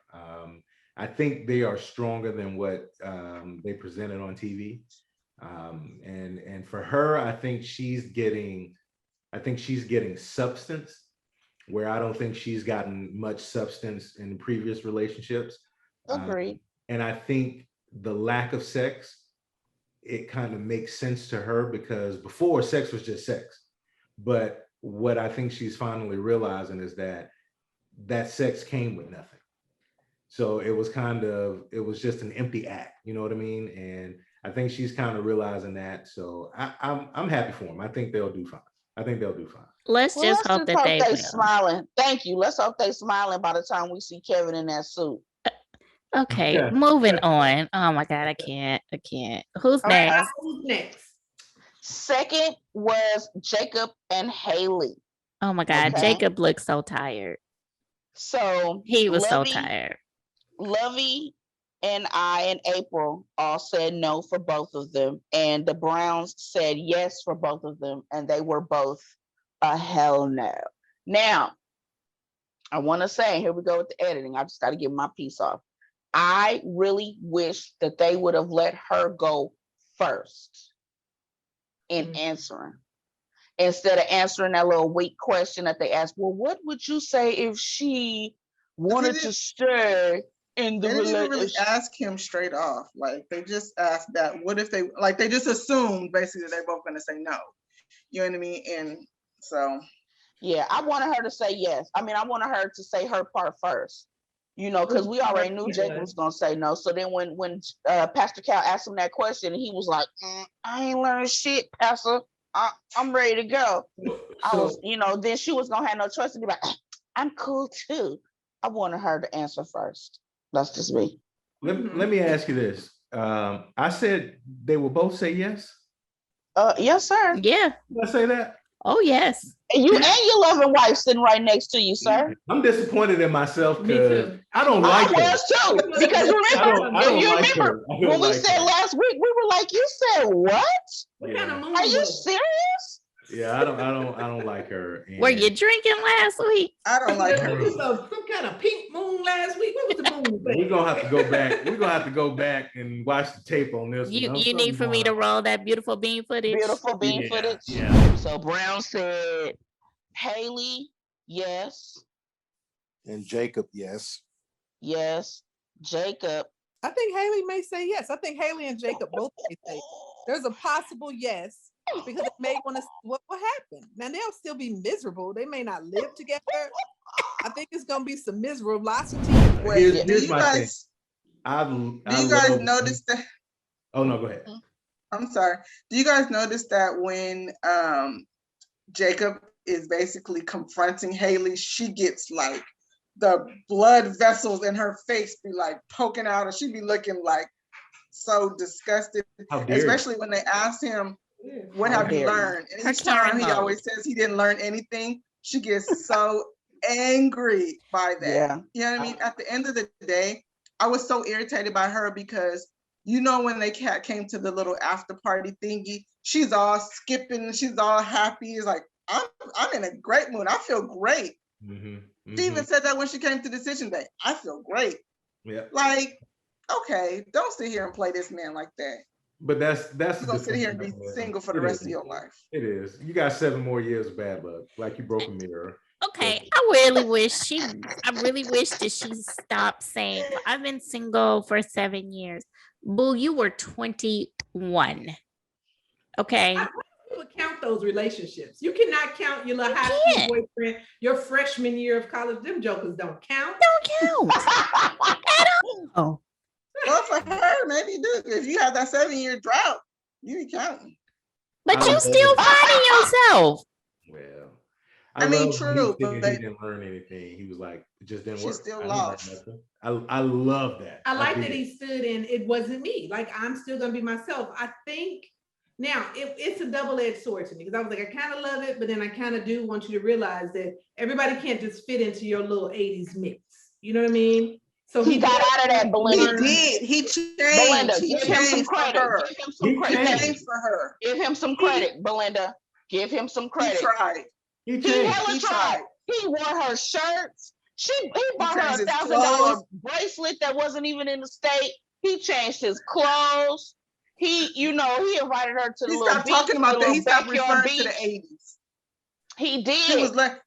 I think they are stronger than what they presented on TV. And for her, I think she's getting substance where I don't think she's gotten much substance in previous relationships. Agreed. And I think the lack of sex, it kind of makes sense to her because before sex was just sex. But what I think she's finally realizing is that sex came with nothing. So it was just an empty act, you know what I mean? And I think she's kind of realizing that. So I'm happy for them. I think they'll do fine. Let's Well, just let's hope just that they will. smiling. Thank you. Let's hope they smiling by the time we see Kevin in that suit. Okay, Yeah. moving on. Oh my God, I can't. Who's Okay. next? Who's next? Second was Jacob and Haley. Oh my God, Okay. Jacob looked so tired. So He was so Lovey- tired. Lovey and I and April all said no for both of them. And the Browns said yes for both of them. And they were both a hell no. Now, I want to say, here we go with the editing. I just got to get my piece off. I really wish that they would have let her go first in answering. Instead of answering that little weak question that they asked, well, what would you say if she wanted to stay in the They didn't even really relationship? ask him straight off. Like they just asked that. What if they they just assumed basically they're both gonna say no. You know what I mean? And so Yeah, I wanted her to say yes. I mean, I wanted her to say her part first. Because we already knew Jacob was gonna say no. So then when Pastor Cal asked him that question, he was like, I ain't learned shit, Pastor. I'm ready to go. Then she was gonna have no choice to be like, I'm cool too. I wanted her to answer first. That's just me. Let me ask you this. I said they will both say yes. Yes, sir. Yeah. Did I say that? Oh yes. And you and your loving wife sitting right next to you, sir. I'm disappointed in myself Me because too. I don't like I her. was too. Because remember, I don't if you like remember her. I don't when we like said her. last week, we were like, you said what? What kind of moon Are you was it? serious? Yeah, I don't like her. Were And you drinking last week? I don't like It her. was some kind of pink moon last week. What was the moon? we're gonna have to go back. We're gonna have to go back and watch the tape on this You one. you need for me to roll that beautiful bean footage? Beautiful bean Yeah, footage. yeah. So Brown said, Haley, yes, And Jacob, yes. yes. Jacob, I think Haley may say yes. I think Haley and Jacob both may say there's a possible yes because they may want to see what will happen. Now they'll still be miserable. They may not live together. I think it's gonna be some miserability. Wait, do Here's you my thing. guys Do do you guys notice that? Oh no, go ahead. I'm sorry. Do you guys notice that when Jacob is basically confronting Haley, she gets like the blood vessels in her face be like poking out, and she be looking like so disgusted. How dare you. Especially when they ask him, "What How have you dare you. learned?" And Her each time Karen he mode. always says he didn't learn anything. She gets so angry by that. Yeah. You know what I mean? At the end of the day, I was so irritated by her because you know when they came to the little after party thingy, she's all skipping, she's all happy. It's like I'm in a great mood. I feel great. She even said that when she came to decision day. I feel great. Yeah. Like, okay, don't sit here and play this man like that. But that's You're gonna sit here and be single for the rest of your life. It is. You got 7 more years of bad luck, like you broke a mirror. Okay, I really wish that she stopped saying, I've been single for 7 years. Boo, you were 21. Okay. You would count those relationships. You cannot count your little high school boyfriend, your freshman year of college. Them jokers don't count. Don't count at all. Well, for her, maybe you do. If you have that 7-year drought, you be counting. But you still finding yourself. Well, I mean, love when true, he said but he didn't learn anything. He was like, it just didn't she work. still I didn't learn lost. nothing. I love that. I like did. that he stood in, it wasn't me. Like, I'm still gonna be myself. I think now it's a double-edged sword to me because I was like, I kind of love it, but then I kind of do want you to realize that everybody can't just fit into your little 80s mix. You know what I mean? So he got out of that, He Belinda. did. He changed. Belinda, He give him some changed for credit. her. Give him some He credit. He changed for her. Give him some credit, Belinda. Give him some He credit. tried. He He changed. hella He tried. tried. He wore her shirts. He bought changed her his $1,000 clothes. bracelet that wasn't even in the state. He changed his clothes. He invited her to the He little stopped beach, talking about the that. little He stopped backyard referring to the beach. 80s. He did.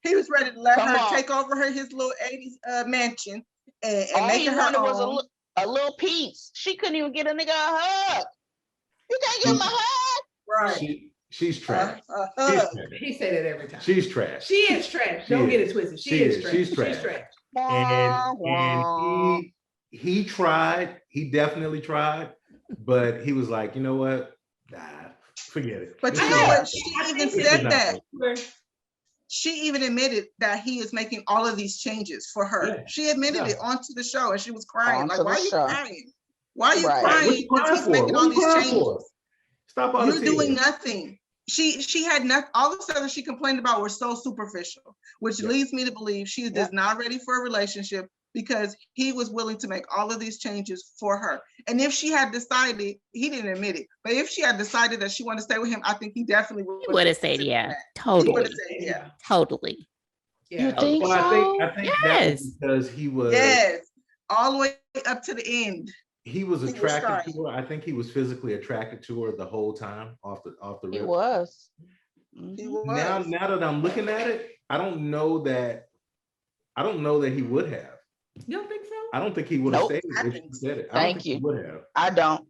He was ready to let Come her on. take over his little 80s mansion and All make he it her wanted was own. a little piece. She couldn't even get a nigga a hug. You can't give him a hug. Right. She's trash. Hug. he say that every time. She's trash. She is trash. She Don't get is. it twisted. She She is is. trash. She's She's trash. trash. And he tried. He definitely tried, but he was like, you know what? Nah, forget it. But This you is know not- what? She I even think said not that. good. She even admitted that he is making all of these changes for her. Yeah. She admitted Yeah. it onto the show and she was crying. Onto Like, why the are you show. crying? Why are you Right. What crying? you crying He's for? making What all you these crying changes. for? Stop all the You're doing tears. nothing. She had nothing. All the stuff that she complained about were so superficial, which Yeah. leads me to believe she is not ready for a relationship because he was willing to make all of these changes for her. And if she had decided, he didn't admit it, but if she had decided that she wanted to stay with him, I think he definitely He would have said, yeah, He would totally. have said, yeah. Totally. You Yeah. think Well, so? I think that Yes. was because he was Yes, all the way up to the end. he was was attracted trying. to her. I think he was physically attracted to her the whole time off the He rip. was. He Mhm. Now was. that I'm looking at it, I don't know that he would have. You don't think so? I don't think he would have Nope. stayed I if think she said it. I Thank don't think he you. would have. I don't. I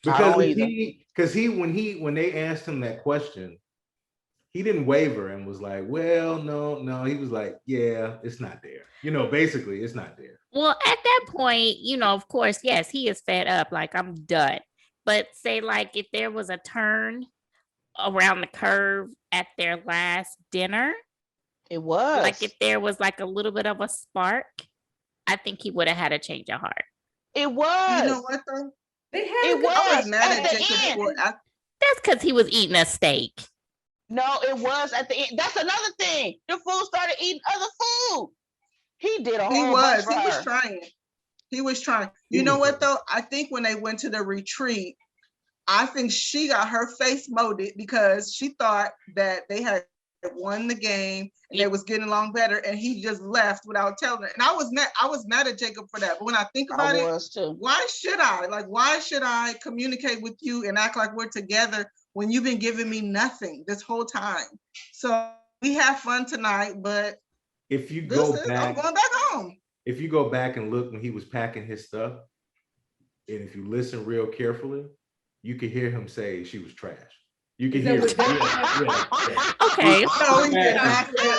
Because don't when they asked him that question, he didn't waver and was like, well, no. He was like, yeah, it's not there. Basically, it's not there. Well, at that point, of course, yes, he is fed up. Like, I'm done. But say, like, if there was a turn around the curve at their last dinner, It was. like if there was like a little bit of a spark, I think he would have had a change of heart. It was. You know what though? They had It a good- I was was mad at at the Jacob end. for That's because he was eating a steak. No, it was at the end. That's another thing. The fool started eating other food. He did a He whole bunch was. for He was her. trying. He was trying. He You know was what though? I think when they went to the retreat, I think she got her face molded because she thought that they had won the game and they was getting along better, and he just left without telling her. And I was mad at Jacob for that. But when I think about it, too. why should I communicate with you and act like we're together when you've been giving me nothing this whole time? So we have fun tonight, but If you I'm go going back, back home. if you go back and look when he was packing his stuff, and if you listen real carefully, you could hear him say she was trash. You can Is hear that it. what Yeah. Okay. No, he did Yeah. not say that.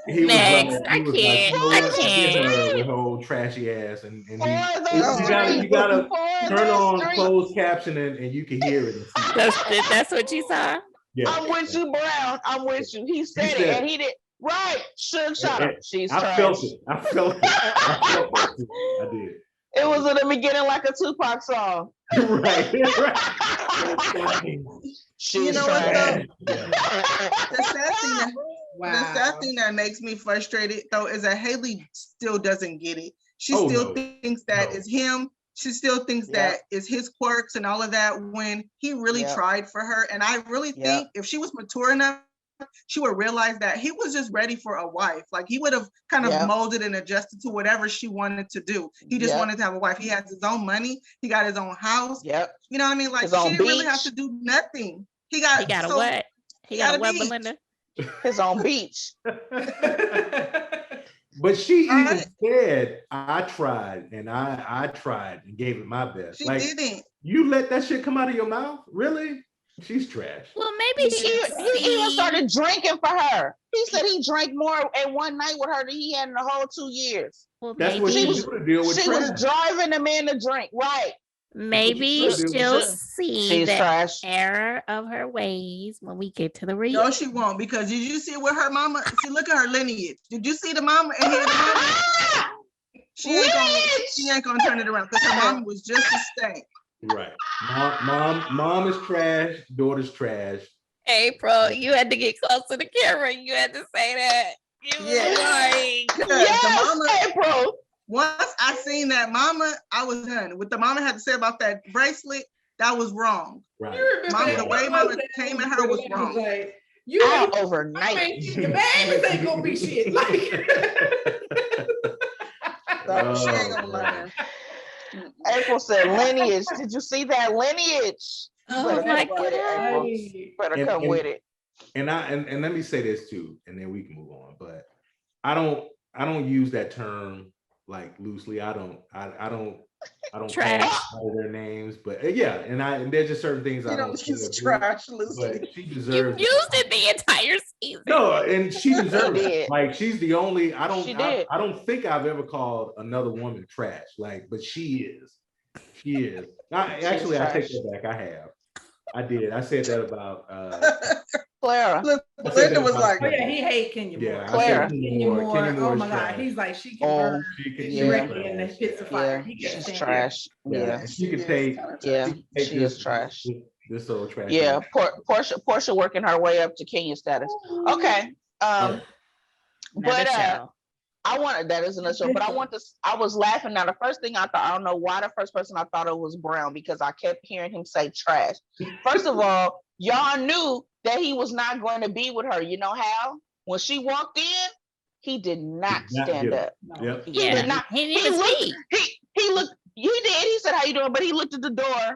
He was Next. like, he was like, can't. you know I what? Forget can't. her with her old trashy ass, and For he, the you gotta For turn the on streets. closed captioning, and you can hear it. And see it. That's what you saw. Yeah. I'm with you, Brown. I'm with you. He said it, said and he did. Right. Should shut up. She's I trash. felt it. I felt it. I did. It was in the beginning like a Tupac song. Right. She's You know what trash. though? The sad thing that makes me frustrated though is that Haley still doesn't get it. She still thinks that is him. She still thinks that is his quirks and all of that when he really tried for her. And I really think if she was mature enough, she would realize that he was just ready for a wife. Like he would have kind of molded and adjusted to whatever she wanted to do. He just wanted to have a wife. He has his own money. He got his own house. You know what I mean? Like his she didn't really have to do nothing. He got a what? He got a what, beach. Belinda? His own beach. But she even said, I tried and I tried and gave it my best. She like, didn't. You let that shit come out of your mouth? Really? She's trash. Well, maybe he even started drinking for her. He said he drank more in one night with her than he had in the whole 2 years. Well, that's what she was to deal with. She was driving the man to drink, right? Maybe she'll see She's the trash. error of her ways when we get to the reunion. No, she won't, because did you see with her mama? See, look at her lineage. Did you see the mama and hear the mama? She ain't gonna turn it around because her mama was just a stank. Right. Mom is trash, daughter's trash. April, you had to get close to the camera. You had to say that. The mama, April. Once I seen that mama, I was done. What the mama had to say about that bracelet, that was wrong. Right. Mama, the way mama came at her was wrong. Like, you out overnight. Your babies ain't gonna be shit. Like, she ain't gonna learn. April said lineage. Did you see that lineage? Oh my God. Better come with it. And let me say this too, and then we can move on. But I don't use that term like loosely. I don't trash call their names, but and there's just certain things I don't use trash loosely. But she deserves. You used it the entire season. No, and she deserves did. it. Like she's the only. I did. don't think I've ever called another woman trash. Like, but she is. She is. I take that back. I have. I did. I said that about Clara. Look, Linda was like, oh yeah, he hate Kenya Moore. Yeah, Clara. Kenya Moore. Oh my God, he's like she can burn directly in the pits of fire. She's trash. Yeah, she could take. She is trash. This old trash. Yeah, Portia working her way up to Kenya status. Okay. But I wanted that as another show, but I want this. I was laughing. Now, the first thing I thought, I don't know why the first person I thought it was Brown, because I kept hearing him say trash. First of all, y'all knew that he was not going to be with her. You know how? When she walked in, he did not stand up. Yep. He did not. He looked. He did. He said, "How you doing?" But he looked at the door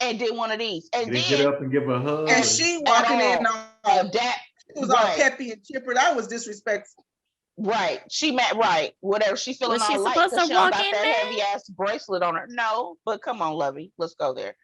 and did one of these, and then get up and give her a hug. and she walking in on that. It was all peppy and chipper. That was disrespectful. Right. She meant right. Whatever. She feeling Was she all light supposed because to she don't walk got in that there? heavy ass bracelet on her. No, but come on, Lovey. Let's go there.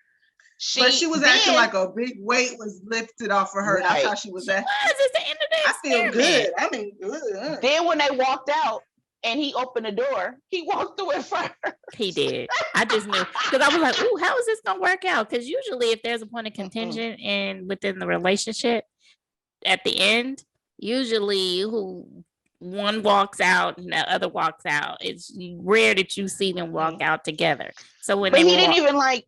But she was acting like a big weight was lifted off of her. That's how she was acting. It's the end of the I feel experiment. good. I mean, good. Then when they walked out and he opened the door, he walked through it first. He did. I just knew, because I was like, "Ooh, how is this gonna work out?" Because usually, if there's a point of contention and within the relationship, at the end, usually who one walks out and the other walks out. It's rare that you see them walk out together. So when But they he didn't even like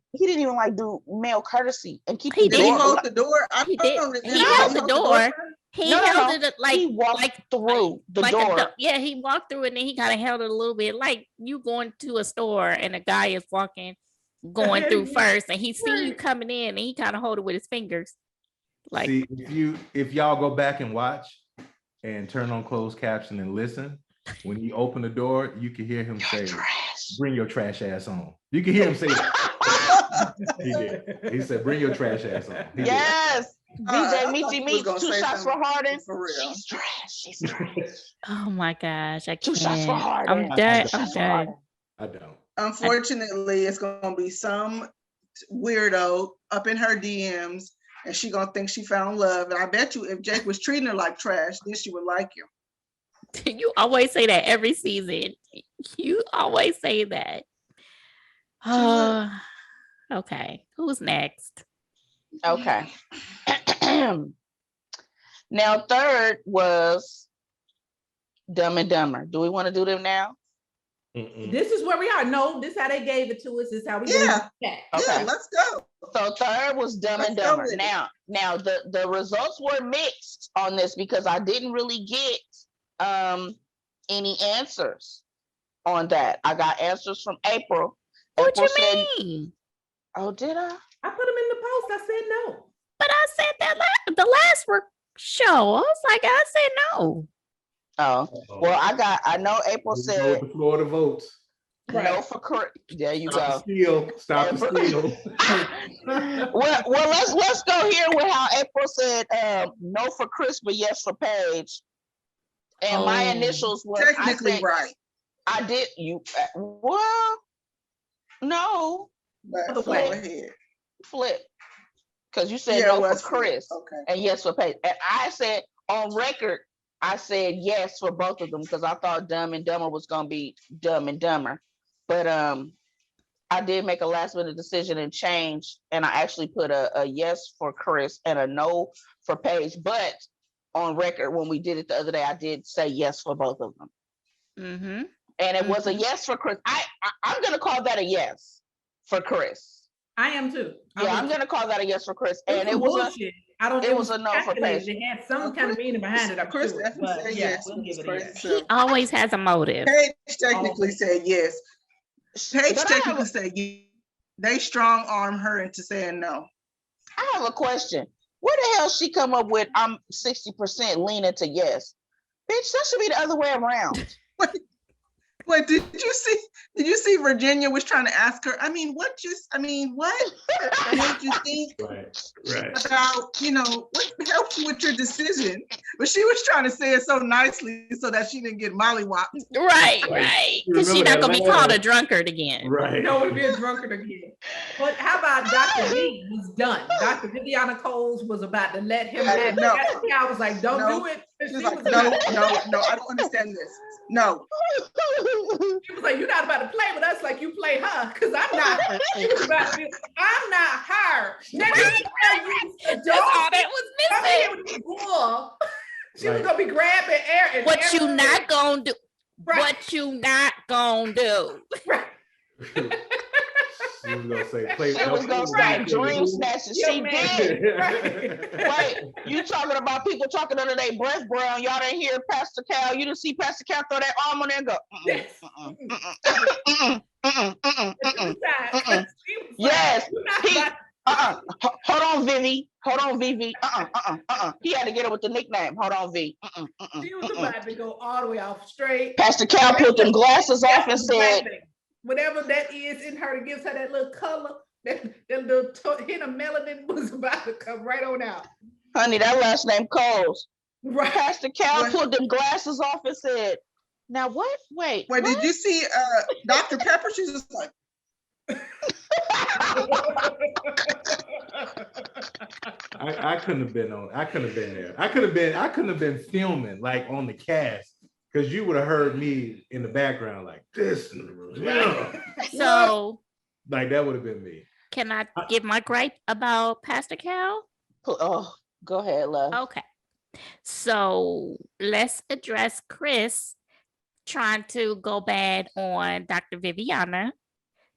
do male courtesy and keep He the Did he door. hold the door? I he did. don't remember. He held the door. He No, held it like he walked through the like door. yeah, he walked through it and then he kind of held it a little bit, like you going to a store and a guy is going through first, and he see you coming in and he kind of hold it with his fingers. Like, see, if y'all go back and watch and turn on closed caption and listen, when he opened the door, you can hear him say, "Bring your trash ass on." You can hear him say that. He did. He said, "Bring your trash ass on." He Yes. DJ Michi he was gonna Meats, 2 say shots for something Harden. for real. She's trash. She's trash. oh my gosh, I 2 shots for can't. Harden. I'm done. 2 I'm shots for done. Harden. I don't. Unfortunately, it's gonna be some weirdo up in her DMs, and she gonna think she found love. And I bet you, if Jake was treating her like trash, then she would like him. You always say that every season. You always say that. Okay. Who's next? Okay. Now, third was Dumb and Dumber. Do we want to do them now? This is where we are. No, this is how they gave it to us. This is how we Yeah. Okay. Okay. Let's go. So third was Dumb and Let's go Dumber. with it. Now the results were mixed on this because I didn't really get any answers on that. I got answers from April. What April you mean? Oh, did I? I put them in the post. I said no. But I said that the last show. I was like, I said no. Oh, well, I know April said The Florida votes. no for Chris. There you go. Stop the steal. well, let's go here with how April said no for Chris, but yes for Paige. And my initials were Technically right. I did you well, no, But go ahead. flip, because you said Yeah, no it for was Chris okay. and yes for Paige. And I said on record, I said yes for both of them because I thought Dumb and Dumber was gonna be Dumb and Dumber. But I did make a last minute decision and change, and I actually put a yes for Chris and a no for Paige. But on record, when we did it the other day, I did say yes for both of them. Mm-hmm. And it was a yes for Chris. I'm gonna call that a yes for Chris. I am too. Yeah, I'm gonna call that a yes for Chris. And it was bullshit. it was a no for Paige. It had some kind of meaning behind it. I'm Chris sure. definitely But said yeah, yes. we'll give it a yes. He always has a motive. Paige technically said yes. Paige technically said yes. They strong arm her into saying no. I have a question. Where the hell she come up with I'm 60% leaning to yes? Bitch, that should be the other way around. Wait, did you see Virginia was trying to ask her, what made you think about, what helped you with your decision? But she was trying to say it so nicely so that she didn't get mollywopped. Right. Because she's not gonna be called a drunkard again. Right. No, it'll be a drunkard again. But how about Dr. V was done? Dr. Viviana Coles was about to let him have it. I was like, don't do it. She was like, no, I don't understand this. No. She was like, you're not about to play with us like you play her, because I'm not. She was about to be, I'm not her. That's all that was missing. She was gonna be grabbing air. And what you not gonna do? Right. What you not gonna do? Right. She was gonna say, she was gonna say dream snatchers. She did. Wait, you talking about people talking under their breath, Brown? Y'all didn't hear Pastor Cal. You didn't see Pastor Cal throw that arm on there and go. Yes. Hold on, Vivi. He had to get it with the nickname. Hold on, V. She was about to go all the way off straight. Pastor Cal put them glasses off and said, whatever that is in her that gives her that little color, that little hint of melanin was about to come right on out. Honey, that last name Coles. Right. Pastor Cal pulled them glasses off and said, now what? Wait, what? Did you see Dr. Pepper? She's just like, I couldn't have been there. I couldn't have been filming like on the cast, because you would have heard me in the background like this. So like that would have been me. Can I give my gripe about Pastor Cal? Oh, go ahead, love. Okay. So let's address Chris trying to go bad on Dr. Viviana.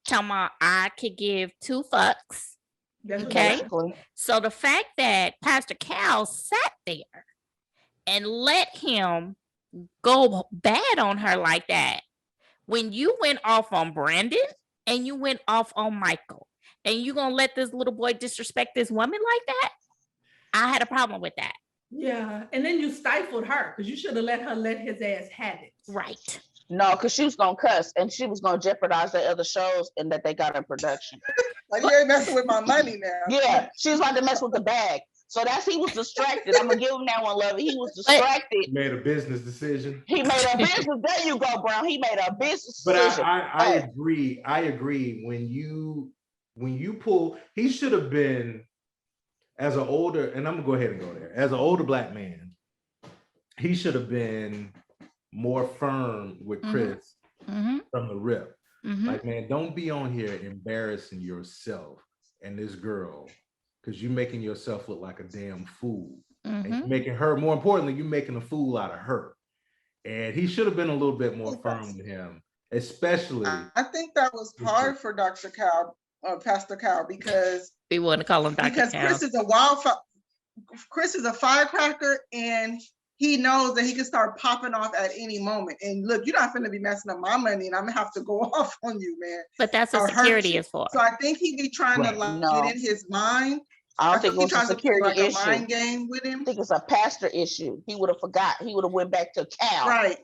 Tell me I could give two fucks. Okay. Basically. So the fact that Pastor Cal sat there and let him go bad on her like that, when you went off on Brandon and you went off on Michael, and you gonna let this little boy disrespect this woman like that, I had a problem with that. Yeah, and then you stifled her because you should have let his ass have it. Right. No, because she was gonna cuss and she was gonna jeopardize the other shows and that they got in production. Like, you ain't messing with my money now. Yeah, she was about to mess with the bag. So he was distracted. I'm gonna give him that one, Lovey. He was distracted. He made a business decision. He made a business. There you go, Brown. He made a business But decision. I agree. I agree. When you pull, he should have been, as an older, and I'm gonna go ahead and go there. As an older Black man, he should have been more firm with Chris from the rip. Like, man, don't be on here embarrassing yourself and this girl, because you're making yourself look like a damn fool. And you're making her, more importantly, you're making a fool out of her. And he should have been a little bit more firm with him, especially. I think that was hard for Dr. Cal, Pastor Cal, because we want to call him Dr. Because Cal. Chris is a firecracker, and he knows that he can start popping off at any moment. And look, you're not gonna be messing up my money, and I'm gonna have to go off on you, man. But that's what security is for. So I think he be trying to get in his mind. I don't think it was a security issue. A mind game with him. I think it's a pastor issue. He would have forgot. He would have went back to Cal. Right.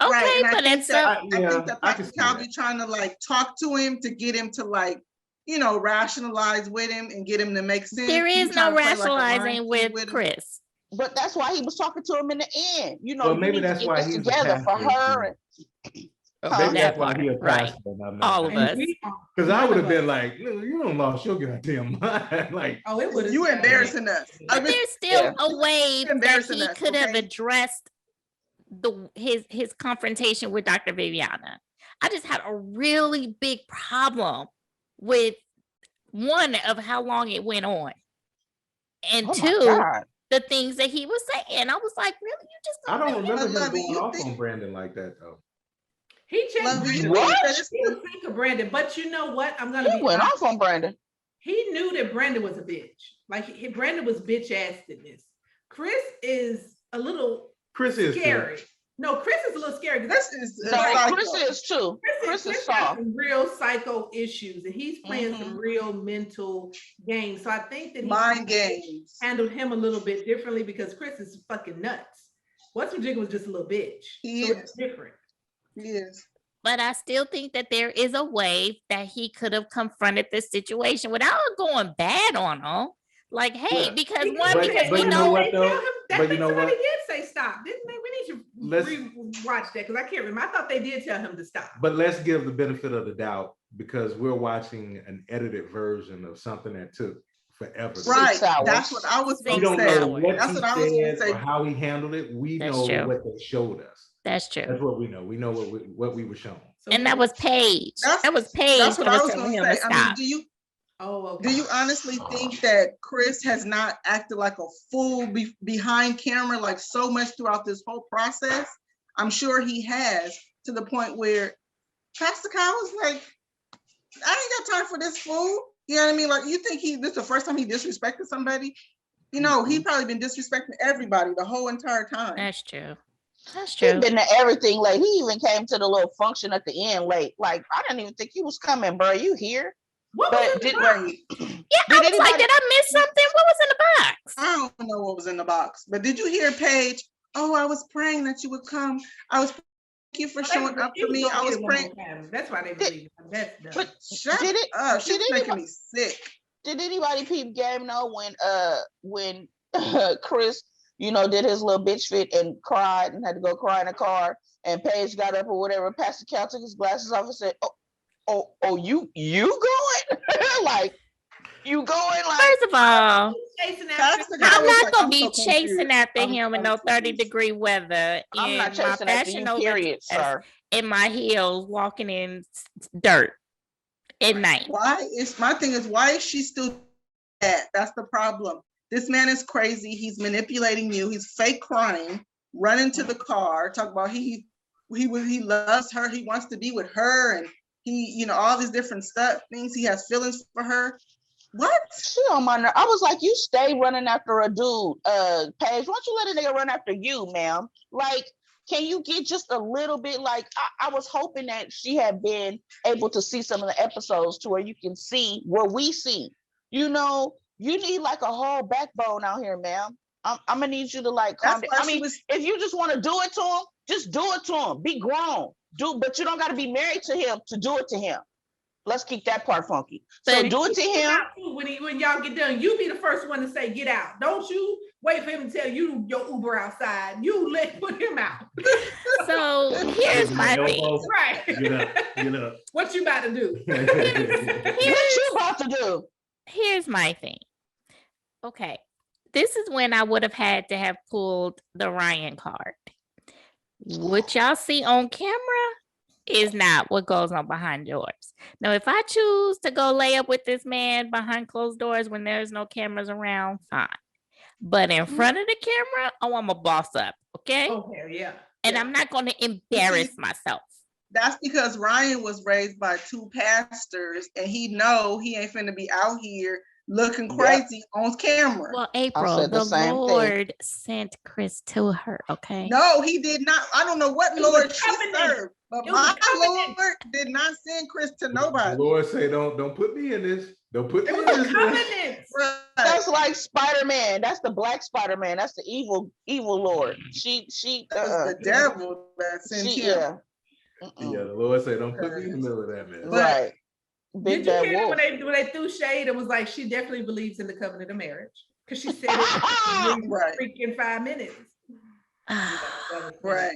Okay, right. And but I think that Pastor Cal be trying to like talk to him to get him to like, rationalize with him and get him to make sense. There is no rationalizing with Chris. But that's why he was talking to him in the end. Well, maybe that's why he's together for her. Maybe that's why he a pastor. All of us. Because I would have been like, you don't lost your goddamn mind. Like, it would. You embarrassing us. But there's still a way that he could have addressed his confrontation with Dr. Viviana. I just had a really big problem with one of how long it went on, and two, the things that he was saying. I was like, really? You just I don't remember him going off on Brandon like that though. He checked Brandon. He was think of Brandon, but you know what? I'm gonna be went off on Brandon. He knew that Brandon was a bitch. Like Brandon was bitch ass in this. Chris is a little scary. No, Chris is a little scary. Chris is too. Chris is soft. Some real psycho issues, and he's playing some real mental games. So I think that mind games handled him a little bit differently because Chris is fucking nuts. What's Virginia was just a little bitch. So it's different. Yes. But I still think that there is a way that he could have confronted this situation without going bad on him. Like, hey, because we know they tell him that they did say stop, didn't they? We need to rewatch that because I can't remember. I thought they did tell him to stop. But let's give the benefit of the doubt because we're watching an edited version of something that took forever. Right. That's what I was going to say. We don't know what he said or how he handled it. We know what they showed us. That's true. That's what we know. We know what we were shown. And that was Paige. That was Paige. That's what I was going to say. I mean, do you honestly think that Chris has not acted like a fool behind camera like so much throughout this whole process? I'm sure he has, to the point where Pastor Kyle was like, I ain't got time for this fool. You know what I mean? Like, you think this is the first time he disrespected somebody? He probably been disrespecting everybody the whole entire time. That's true. That's true. He's been to everything late. He even came to the little function at the end late. Like, I didn't even think he was coming, bro. You here? What was in the box? I was like, did I miss something? What was in the box? I don't know what was in the box, but did you hear Paige? Oh, I was praying that you would come. I was thank you for showing up for me. I was praying. That's why they believe him. That's but shut up. She's making me sick. Did anybody peep game know when Chris, did his little bitch fit and cried and had to go cry in the car, and Paige got up or whatever, Pastor Cal took his glasses off and said, Oh, you going? Like, you going? Like, first of all, I'm not gonna be chasing after him in no 30-degree weather. I'm not chasing after you, period, sir. In my heels, walking in dirt at night. My thing is, why is she still that? That's the problem. this man is crazy. He's manipulating you. He's fake crying, running to the car, talk about he loves her. He wants to be with her, and he, you know, all these different stuff, things. He has feelings for her. What? She on my nerve. I was like, you stay running after a dude, Paige. Why don't you let a nigga run after you, ma'am? Like, can you get just a little bit? Like, I was hoping that she had been able to see some of the episodes to where you can see what we see. You know, you need like a whole backbone out here, ma'am. I'm gonna need you to like calm down. I mean, if you just want to do it to him, just do it to him. Be grown. But you don't got to be married to him to do it to him. Let's keep that part funky. So do it to him. When y'all get done, you be the first one to say, get out. Don't you wait for him to tell you your Uber outside. You put him out. So here's my thing. Right. Get up. What you about to do? What you about to do? Here's my thing. Okay. This is when I would have had to have pulled the Ryan card. What y'all see on camera is not what goes on behind doors. Now, if I choose to go lay up with this man behind closed doors when there's no cameras around, fine. But in front of the camera, oh, I'm a boss up, okay? Okay, yeah. And I'm not going to embarrass myself. That's because Ryan was raised by two pastors, and he ain't finna be out here looking crazy on camera. Well, April, the Lord sent Chris to her, okay? No, he did not. I don't know what Lord she served, but my Lord did not send Chris to nobody. The Lord say, don't put me in this. Don't put me in this. Right. That's like Spider-Man. That's the black Spider-Man. That's the evil Lord. She the devil that sent him. Yeah, the Lord said, don't put me in the middle of that mess. Right. Did you hear when they threw shade? It was like she definitely believes in the covenant of marriage because she said it right. freaking 5 minutes. Right.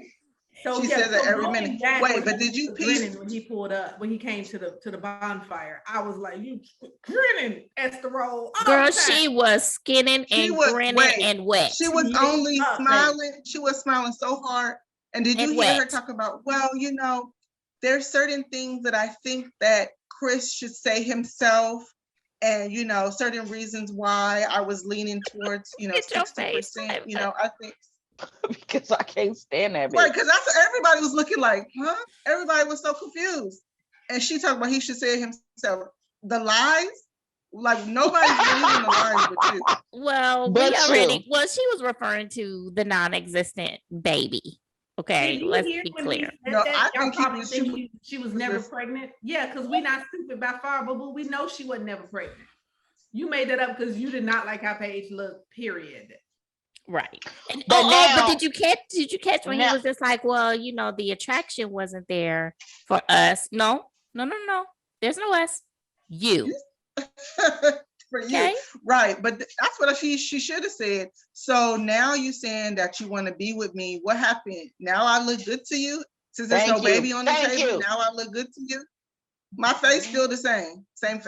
So she says it every minute. Wait, but did you piece when he pulled up when he came to the bonfire? I was like, you grinning, Esther Roll. Girl, she was skinning and grinning and wet. She was only smiling. She was smiling so hard. And did you hear her talk about? Well, you know, there's certain things that I think that Chris should say himself, and you know, certain reasons why I was leaning towards, you know, 60%. You know, I think because I can't stand that. Right, because that's everybody was looking like, huh? Everybody was so confused, and she talked about he should say it himself. The lies, like nobody's believing the lies but you. Well, she was referring to the non-existent baby. Okay, let's be clear. No, I think she was never pregnant. Yeah, because we're not stupid by far, but we know she wasn't never pregnant. You made that up because you did not like how Paige looked, period. Right. And, but did you catch when he was just like, well, you know, the attraction wasn't there for us. No. There's no us. You. For you, right? But that's what she should have said. So now you saying that you want to be with me. What happened? Now I look good to you since there's no baby on the table. Now I look good to you. My face still the same face.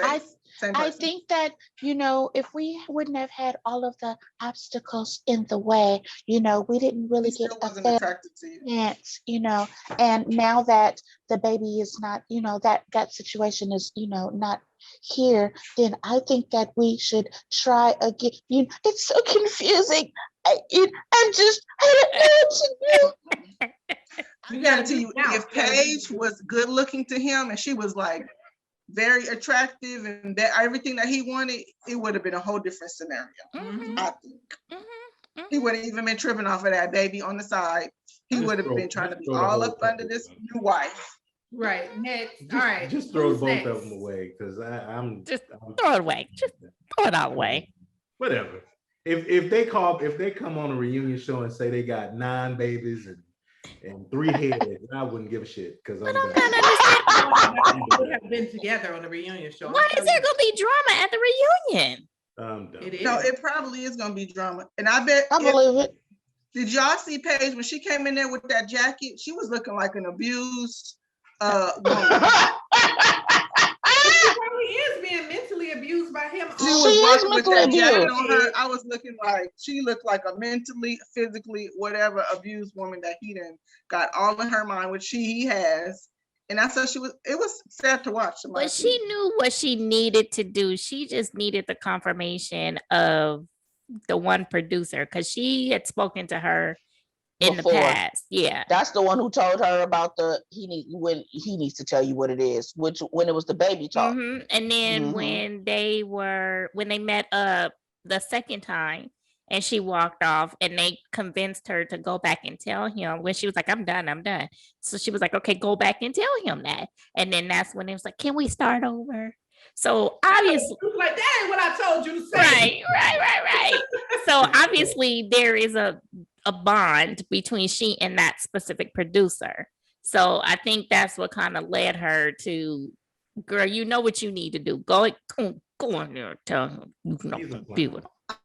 I think that, you know, if we wouldn't have had all of the obstacles in the way, you know, we didn't really get a fair chance, you know, and now that the baby is not, you know, that situation is, you know, not here, then I think that we should try again. You know, it's so confusing. I don't know what to do. I guarantee you, if Paige was good looking to him and she was like very attractive and that everything that he wanted, it would have been a whole different scenario. I think he wouldn't even been tripping off of that baby on the side. He would have been trying to be all up under this new wife. Right. Next. All right. Just throw both of them away because I'm throw it away. Just throw it all away. Whatever. If they come on a reunion show and say they got 9 babies and 3 heads, I wouldn't give a shit because I'm would have been together on the reunion show. Why is there gonna be drama at the reunion? No, it probably is gonna be drama, and I bet I believe it. Did y'all see Paige when she came in there with that jacket? She was looking like an abused woman. She probably is being mentally abused by him. She was walking with that jacket on her. I was looking like she looked like a mentally, physically, whatever abused woman that he done got all in her mind, which he has. And I said it was sad to watch. But she knew what she needed to do. She just needed the confirmation of the one producer, because she had spoken to her in Before. the past. Yeah. That's the one who told her about he needs to tell you what it is, which when it was the baby talk. And then when they met up the second time and she walked off and they convinced her to go back and tell him, when she was like, I'm done. So she was like, okay, go back and tell him that. And then that's when it was like, can we start over? So obviously, like, that ain't what I told you to say. Right. So obviously there is a bond between she and that specific producer. So I think that's what kind of led her to, girl, you know what you need to do. Go on there, tell him you know what to do.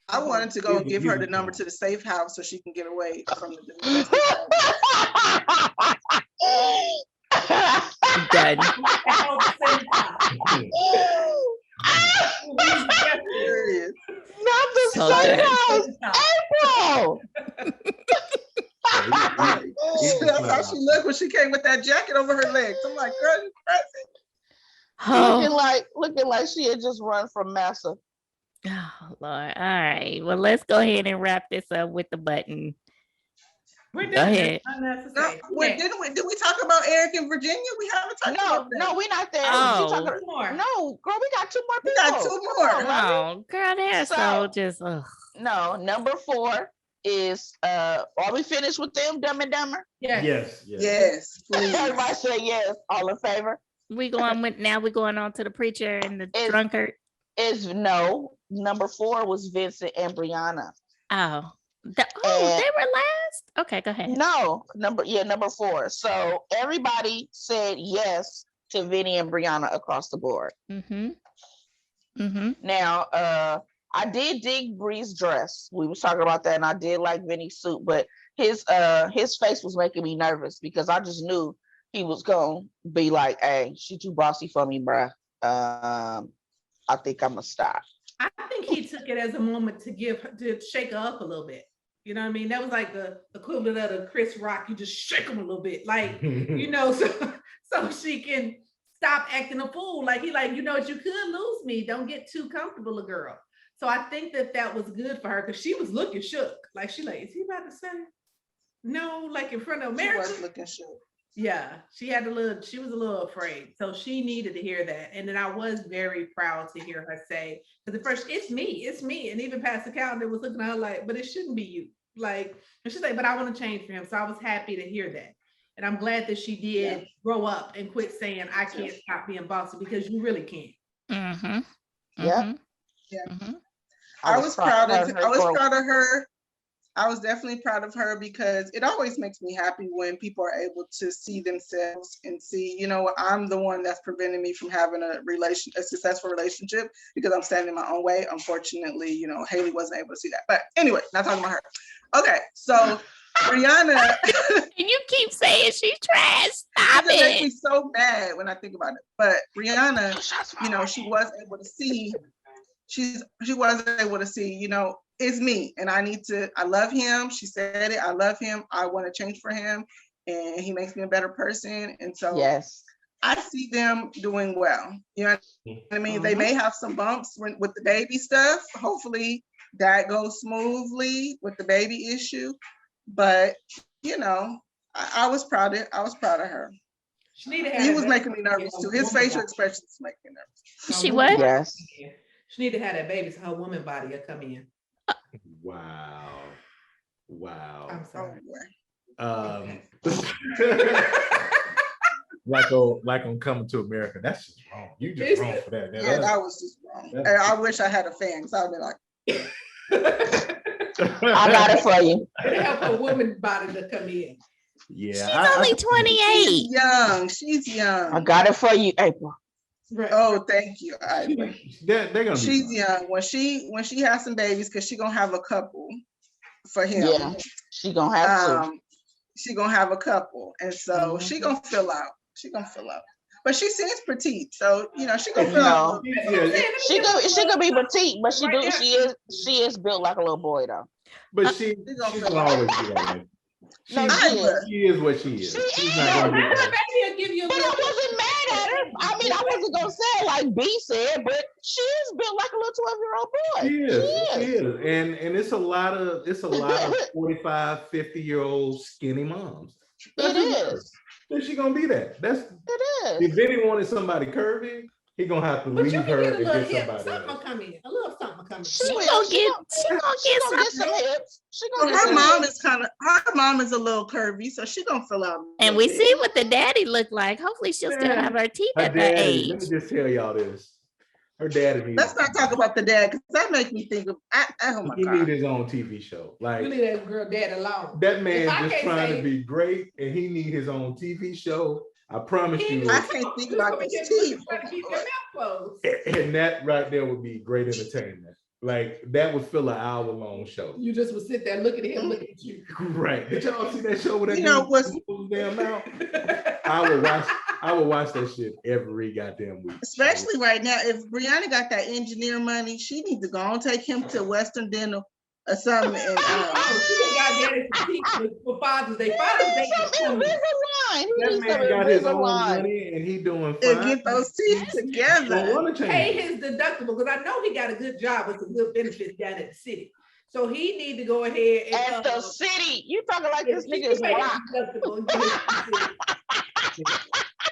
I wanted to go and give her the number to the safe house so she can get away from the Done. Not the So safe good. house, April. That's how she looked when she came with that jacket over her legs. I'm like, girl, you crazy. Looking like she had just run from Massa. Oh Lord. All right. Well, let's go ahead and wrap this up with the button. We're Go done. ahead. Did we talk about Eric in Virginia? We haven't talked about that. No, we're not there. Oh. No, girl, we got 2 more people. We got 2 more. Oh, girl, they're so just. Ugh. No, number 4 is are we finished with them, Dumb and Dumber? Yes. Please. Everybody say yes. All in favor? We're going on to the preacher and the drunkard. No. Number 4 was Vincent and Brianna. Oh. They were last? Okay, go ahead. No, number 4. So everybody said yes to Vinny and Brianna across the board. Now, I did dig Bree's dress. We was talking about that, and I did like Vinny's suit, but his face was making me nervous because I just knew he was gonna be like, "Hey, she too bossy for me, bruh. I think I'm gonna stop." I think he took it as a moment to shake her up a little bit. You know what I mean? That was like the equivalent of the Chris Rock. You just shake him a little bit, like, you know, so she can stop acting a fool. Like, you know what, you could lose me. Don't get too comfortable, a girl. So I think that was good for her because she was looking shook. Like, is he about to say no? Like in front of America? She was looking shook. Yeah, she was a little afraid. So she needed to hear that. And then I was very proud to hear her say, because at first, it's me. And even Pastor Calendar was looking at her like, but it shouldn't be you. Like, and she's like, but I want to change for him. So I was happy to hear that. And I'm glad that she did grow up and quit saying, I can't stop being bossy, because you really can't. Yeah. I was proud of her. I was definitely proud of her because it always makes me happy when people are able to see themselves and see, you know, I'm the one that's preventing me from having a successful relationship because I'm standing in my own way. Unfortunately, you know, Haley wasn't able to see that. But anyway, not talking about her. Okay, so Brianna. And you keep saying she's trash. Stop it. It makes me so mad when I think about it. But Brianna, you know, she was able to see. She was able to see, you know, it's me and I love him. She said it. I love him. I want to change for him and he makes me a better person. And so I see them doing well. You know what I mean? They may have some bumps with the baby stuff. Hopefully that goes smoothly with the baby issue. But, you know, I was proud of her. He was making me nervous too. His facial expressions making me nervous. She was? Yes. She need to have that baby so her woman body will come in. Wow. I'm sorry. Like on Coming to America. That's just wrong. You just wrong for that. Yeah, that was just wrong. And I wish I had a fan, because I would be like, I got it for you. Help a woman body to come in. Yeah. She's only 28. She's young. I got it for you, April. Right. Oh, thank you. They're gonna she's young. When she has some babies, because she's gonna have a couple for him. Yeah, she gonna have to. She gonna have a couple, and so she gonna fill out. But she seems petite, so you know she gonna fill out. She gonna be petite, but she is built like a little boy though. But she's gonna always be that way. No, She's- she is. She is what she is. She She's is. not gonna Maybe get that. I'll give you a But I little. wasn't mad at her. I mean, I wasn't gonna say it like B said, but she is built like a little 12-year-old boy. She is. And it's a lot of 45, 50-year-old skinny moms. That's It just her. is. Then she gonna be that. That's It is. if Vinny wanted somebody curvy, he gonna have to But leave you her can get a and little get hip. somebody Something will else. come in. A little something will come in. She She will. gonna She get- gonna get some hips. She gonna get Her some mom hips. is her mom is a little curvy, so she gonna fill out. a And little we bit. see what the daddy looked like. Hopefully she'll still Man, have her teeth Her at that daddy, age. let me just tell y'all this. Her daddy Let's not talk about the dad because that makes me think of. Oh my he need god! his own TV show. You Like leave that girl dad alone. that If man I just can't trying say- to be great and he need his own TV show. I promise you. I can't think about those teeth. Trying to keep their mouth closed. And that right there would be great entertainment. Like that would fill an hour-long show. You just would sit there looking at him, looking at you. Right. Did y'all see that show with that You know dude what's- whose damn mouth? I would watch that shit every goddamn week. Especially right now, if Brianna got that engineer money, she needs to go and take him to Western Dental or something. And Oh, she got daddy for teeth for Father's Day. Father's Day is coming. Invisalign. He That needs some man got his own Invisalign. money and he doing and fine. get those teeth Don't together. want to Pay change. his deductible because I know he got a good job with some good benefits down at the city. So he need to go ahead and At the city. You talking like this nigga is rock.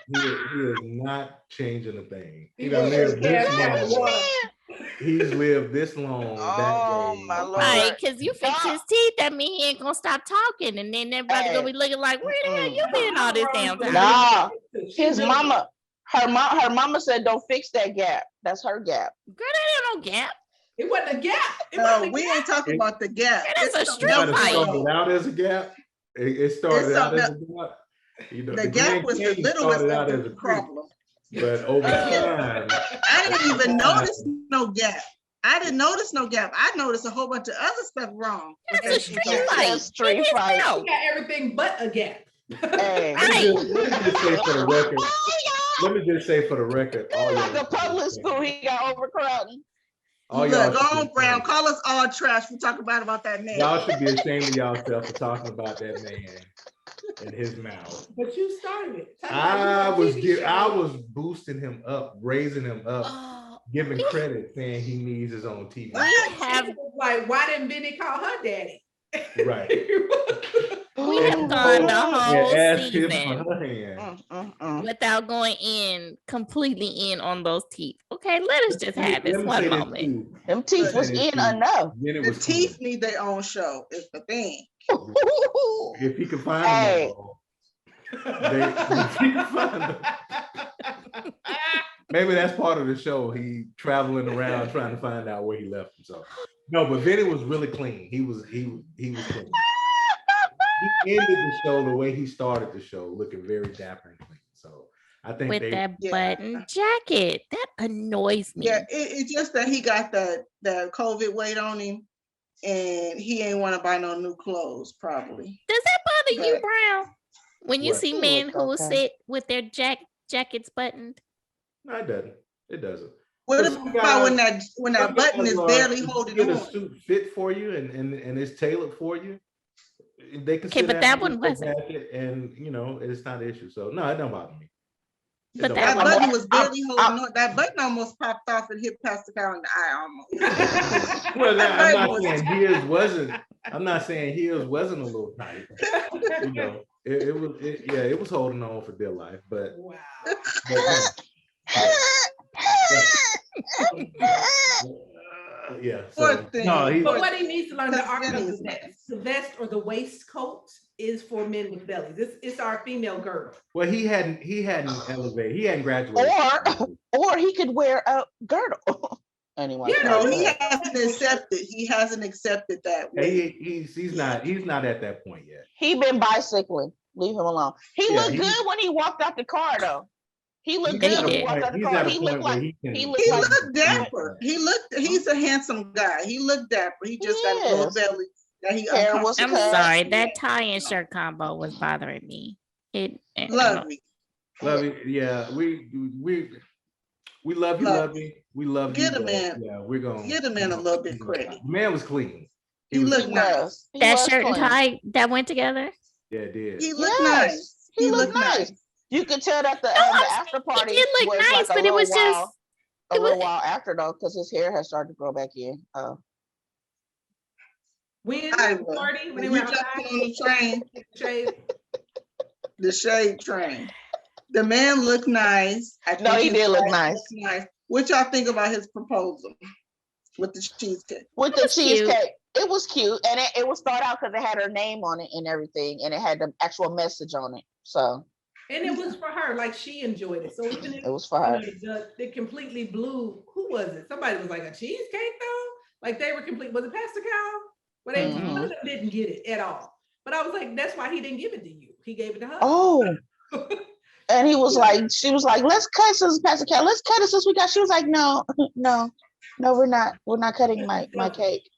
He is not changing a thing. He He done was lived just this capped out long. water. He's lived this long. Oh, that way. my Lord. Right, because you fix Stop. his teeth, that mean he ain't gonna stop talking, and then everybody gonna be looking like, where the hell you been all this damn time? Nah, his mama, her mama said, don't fix that gap. That's her gap. Girl, that ain't no gap. It wasn't a gap. It No, wasn't a we gap. ain't talking about the gap. That's a It's strip It something pipe. else. started out as a gap. It started It's out as a something gap. You know, The gap Grand was the Canyon littlest started out of as the a creek, problem. but over time, I didn't even notice no gap. I didn't notice no gap. I noticed a whole bunch of other stuff wrong. with That's a that street gap. fight. That's street In his fight. mouth. He got everything but a gap. Hey. let me just say for the record. Oh, Let me just say for the record. yeah. All It's y'all like a public should be school. ashamed. He got overcrowding. All y'all Look, should go be on, Brown. ashamed. Call us all trash. We talk about that man. Y'all should be ashamed of yourself for talking about that man and his mouth. But you started it. Talking I about you was on TV show. boosting him up, raising him up, Oh, giving credit, saying he needs his own TV. we have Like, why didn't Vinny call her daddy? Right. we have gone the whole Yeah, ask him season for her hand. without going in completely in on those teeth. Okay, let us just have this Let me one say this moment. too. Them teeth was Let me say in this too. enough. Then it The was teeth clean. need their own show. Is the thing. If he can find Hey. them all, if he can find them. Maybe that's part of the show. He traveling around trying to find out where he left himself. No, but Vinny was really clean. He was clean. He ended the show the way he started the show, looking very dapper and clean. So I think With they that Yeah. button jacket, that annoys me. Yeah, it's just that he got that COVID weight on him, and he ain't want to buy no new clothes. Probably. Does that bother you, But- Brown? When you What? see He men look who okay. sit with their jackets buttoned? No, it doesn't. It doesn't. What Some about when guys- that Some button guys is are- barely if you holding get a on? suit fit for you and it's tailored for you. They can Okay, sit but down that with one their wasn't. jacket and it's not an issue. So no, it don't bother me. It But don't that That bother me. button was barely holding on. That button almost popped off and hit Pastor Cow in the eye almost. Well, That I'm button not was saying his wasn't. I'm not saying his wasn't a little tight. It was holding on for dear life, but Wow. yeah. Poor So thing. no, he, But what he needs to learn, the That's art Vinny's of the vest or the waistcoat is for men with bellies. It's our female girdle. well, he hadn't elevated. He hadn't graduated. Or he could wear a girdle. Anyway. Yeah, No, he hasn't accepted. He hasn't accepted that way. He's not at that point yet. He been bicycling. Leave him alone. He Yeah, looked good when he walked out the car, though. He looked He's good at when a he walked point- out the he's car. at a He point looked where like he can- he looked He like looked dapper. He's a handsome guy. He looked dapper. He just got a little Yes. belly that he Hair was I'm cut. sorry, that tie and shirt combo was bothering me. Love me. Love you. Yeah, we love you, Love love you. We love Get you. a but, man. Yeah, we're gonna Give the man a little bit credit. The man was clean. He was looked clean. nice. He That was shirt and clean. tie that went together. Yeah, it did. He looked Yes, nice. he looked nice. You could tell that the after He party did look was nice, like but it was just a little while after though, because his hair had started to grow back in. When I the will. party, when they You were jumping outside, on the train, shade. the shade train. The man looked nice. I No, think he his did look wife nice. looked nice. What y'all think about his proposal with the cheesecake? With the was cute. cheesecake, it was cute, and it was start out because it had her name on it and everything, and it had the actual message on it. So And it was for her, like she enjoyed it. So even if it was for her. they completely blew, who was it? Somebody was like, a cheesecake though? Like they were complete, was it Pastor Cal? Well, they one of them didn't get it at all. But I was like, that's why he didn't give it to you. He gave it to her. Oh. And he was like, she was like, let's cut this, Pastor Cal. Let's cut it since we got. She was like, no, we're not. We're not cutting my cake.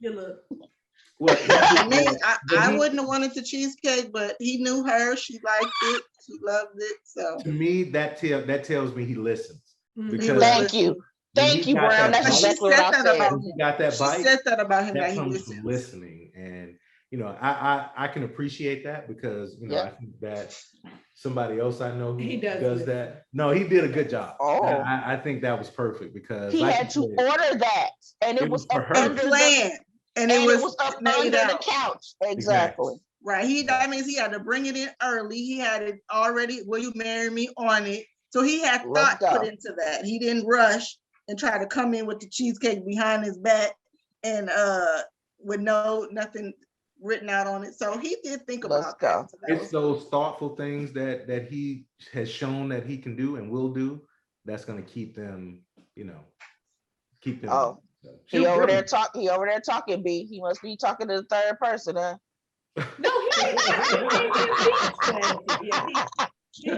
Well, I mean, I wouldn't have wanted the cheesecake, but he knew her. She liked it. She loved it. So to me, that tells me he listens. Because Thank you, Brown. That's exactly what I said. He got that bite. She said that about him. That That comes he from listening, and I can appreciate that because I think that somebody else I know who does that. No, he did a good job. Oh, I think that was perfect because he had to order that, and it was up under plan. And it was up under the couch. Exactly. Right. That means he had to bring it in early. He had it already. Will you marry me on it? So he had thought put into that. He didn't rush and try to come in with the cheesecake behind his back and with nothing written out on it. So he did think about that. So it's those thoughtful things that he has shown that he can do and will do. That's going to keep them, keep them. Oh. He over there talking, B. He must be talking to the third person, huh? No, he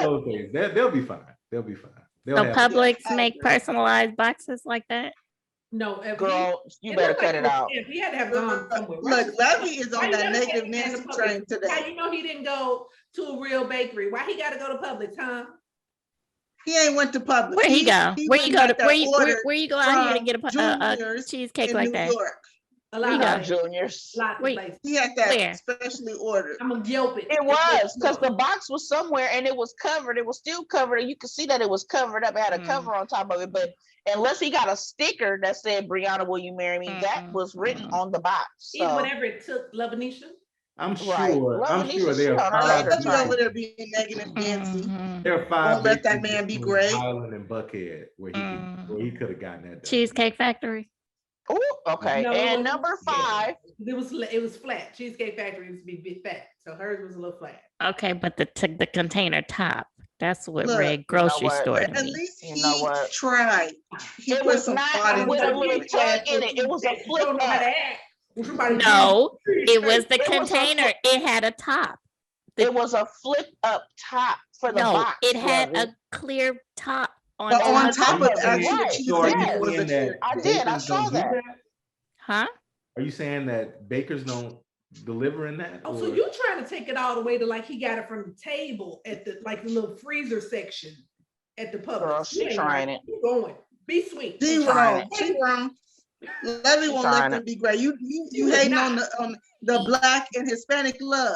those things. They'll be fine. They'll be fine. So Publix make personalized boxes like that? No, girl, you better cut it out. If he had to have gone somewhere. Look, Levy is on that negative Nancy train today. How you know he didn't go to a real bakery? Why he got to go to Publix, huh? He ain't went to Publix. Where he go? Where you go out here to get a cheesecake like that? A lot of Juniors. He had that specially ordered. I'm gonna Yelp it. It was because the box was somewhere and it was covered. It was still covered, and you could see that it was covered up. It had a cover on top of it, but unless he got a sticker that said "Brianna, will you marry me?" that was written on the box. So. Whatever it took, Lavanisha. I'm sure. I'm sure they're over there being negative Nancy. There are 5. Don't let that man be great. Highland and Buckhead, where he could have gotten that done. Cheesecake Factory. Oh, okay. No, and number 5. It was flat. Cheesecake Factory used to be big fat, so hers was a little flat. Okay, but the container top. That's what read grocery store. At least he tried. He it was not with a little tug in it. It was a flip up. No, it was the container. It had a top. It was a flip up top for the box. It had a clear top. On top of actually I did. I saw that. Huh? Are you saying that bakers don't deliver in that? Oh, so you trying to take it all the way to like he got it from the table at the little freezer section at the Publix? Girl, she trying it. Keep going. Be sweet. She wrong. Levy won't let them be great. You hating on the Black and Hispanic love.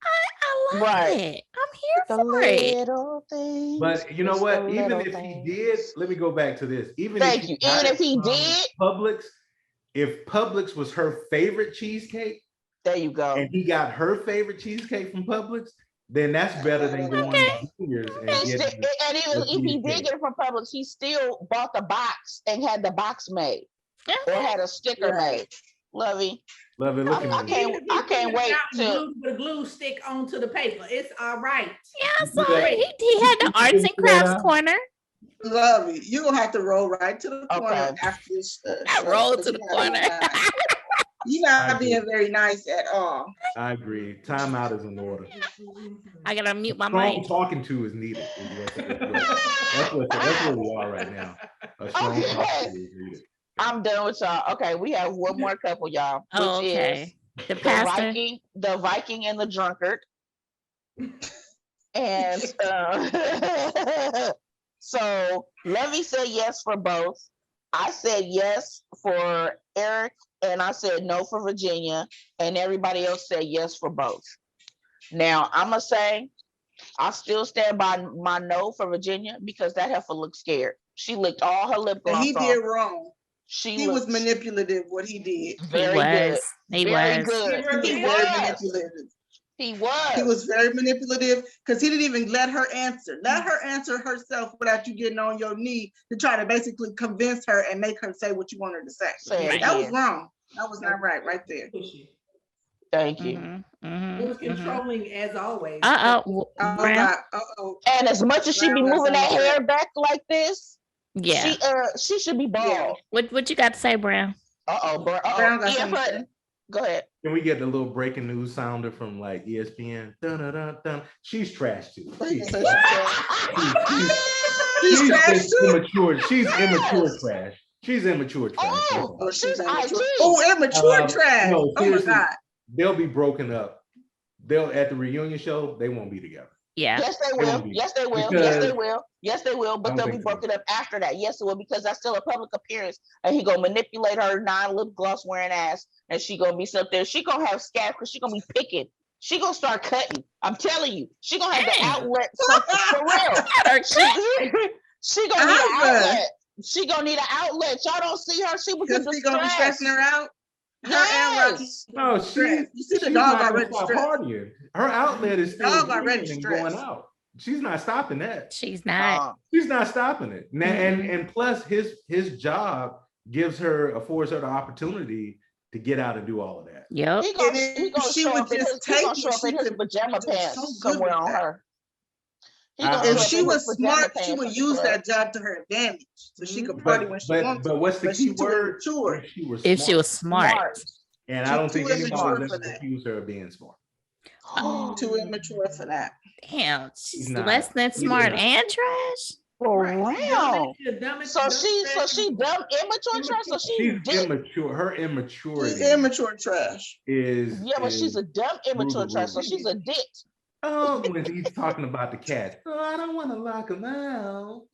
I love it. I'm here for it. But you know what? Even if he did, let me go back to this. Even if he did, Publix, if Publix was her favorite cheesecake, there you go. And he got her favorite cheesecake from Publix, then that's better than going to Juniors and getting. And even if he did get it from Publix, he still bought the box and had the box made or had a sticker made. Lovey. Look at me. I can't wait to the glue stick onto the paper. It's all right. Yeah, sorry. He had the arts and crafts corner. Lovey, you're gonna have to roll right to the corner after this. I roll to the corner. You're not being very nice at all. I agree. Timeout is in order. I gotta mute my mic. mic. Talking to is needed. That's where we are right now. A strong talking to is needed. I'm done with y'all. Okay, we have one more couple, y'all. Which is the pastor, the Viking and the drunkard. And so Levy said yes for both. I said yes for Eric, and I said no for Virginia, and everybody else said yes for both. Now I'm gonna say I still stand by my no for Virginia because that heifer looked scared. She licked all her lip And gloss he off. did wrong. She He was looked manipulative. What he did. very good. He Very was. good. He He was very was. manipulative. He was. He was very manipulative because he didn't even let her answer. Let her answer herself without you getting on your knee to try to basically convince her and make her say what you want her to say. Say it That was again. wrong. That was not right there. Thank you. It was controlling as always. Oh Brown. God. Uh-oh. And as much as she be Brown got moving that something to hair say. back like this, Yeah. she should be bald. What you got to say, Brown? Brown got something to say. Go ahead. Can we get the little breaking news sounder from like ESPN? Dun, dun, dun, dun. She's trash too. She's trash too. Immature. She's immature trash. She's immature trash. Oh, she's IT. Oh, immature trash. No, Oh my seriously, God. they'll be broken up. They'll at the reunion show, they won't be together. Yeah. Yes, they will. Yes, they will. Because- Yes, they will. Yes, they will. But I don't they'll be think so. broken up after that. Yes, it will, because that's still a public appearance, and he gonna manipulate her non-lip gloss wearing ass, and she gonna be something. She gonna have scabs because she gonna be picking. She gonna start cutting. I'm telling you, she gonna have the outlet for real. She gonna need an outlet. She gonna need an outlet. Y'all don't see her. She was in Because he gonna be distress. stressing her out. Her and Rocky. No, You see the she's dog not gonna already stop stressed. partying. Her outlet is still Dog already and going stressed. out. She's not stopping that. She's not. She's not stopping it. Now, and plus his job affords her the opportunity to get out and do all of that. Yep. He gonna She show would up in just his, he gonna take show it. up in She his could pajama do so pants good somewhere with on that. her. He gonna If show up she in was his pajama smart, she pants would at the use club. that job to her advantage, so she could party when she wants. But what's the But key she's too word? immature. If she was smart. And She's I don't too think anybody immature has for ever that. accused her of being smart. Too immature for that. Damn, she's not. less than She's smart not. and trash. For Right. real. So she dumb, immature trash. So She's she's immature. Her immaturity She's immature trash. is but she's a dumb immature through the trash. So roof. she's a dick. Oh, when he's talking about the cat. Oh, I don't want to lock him out.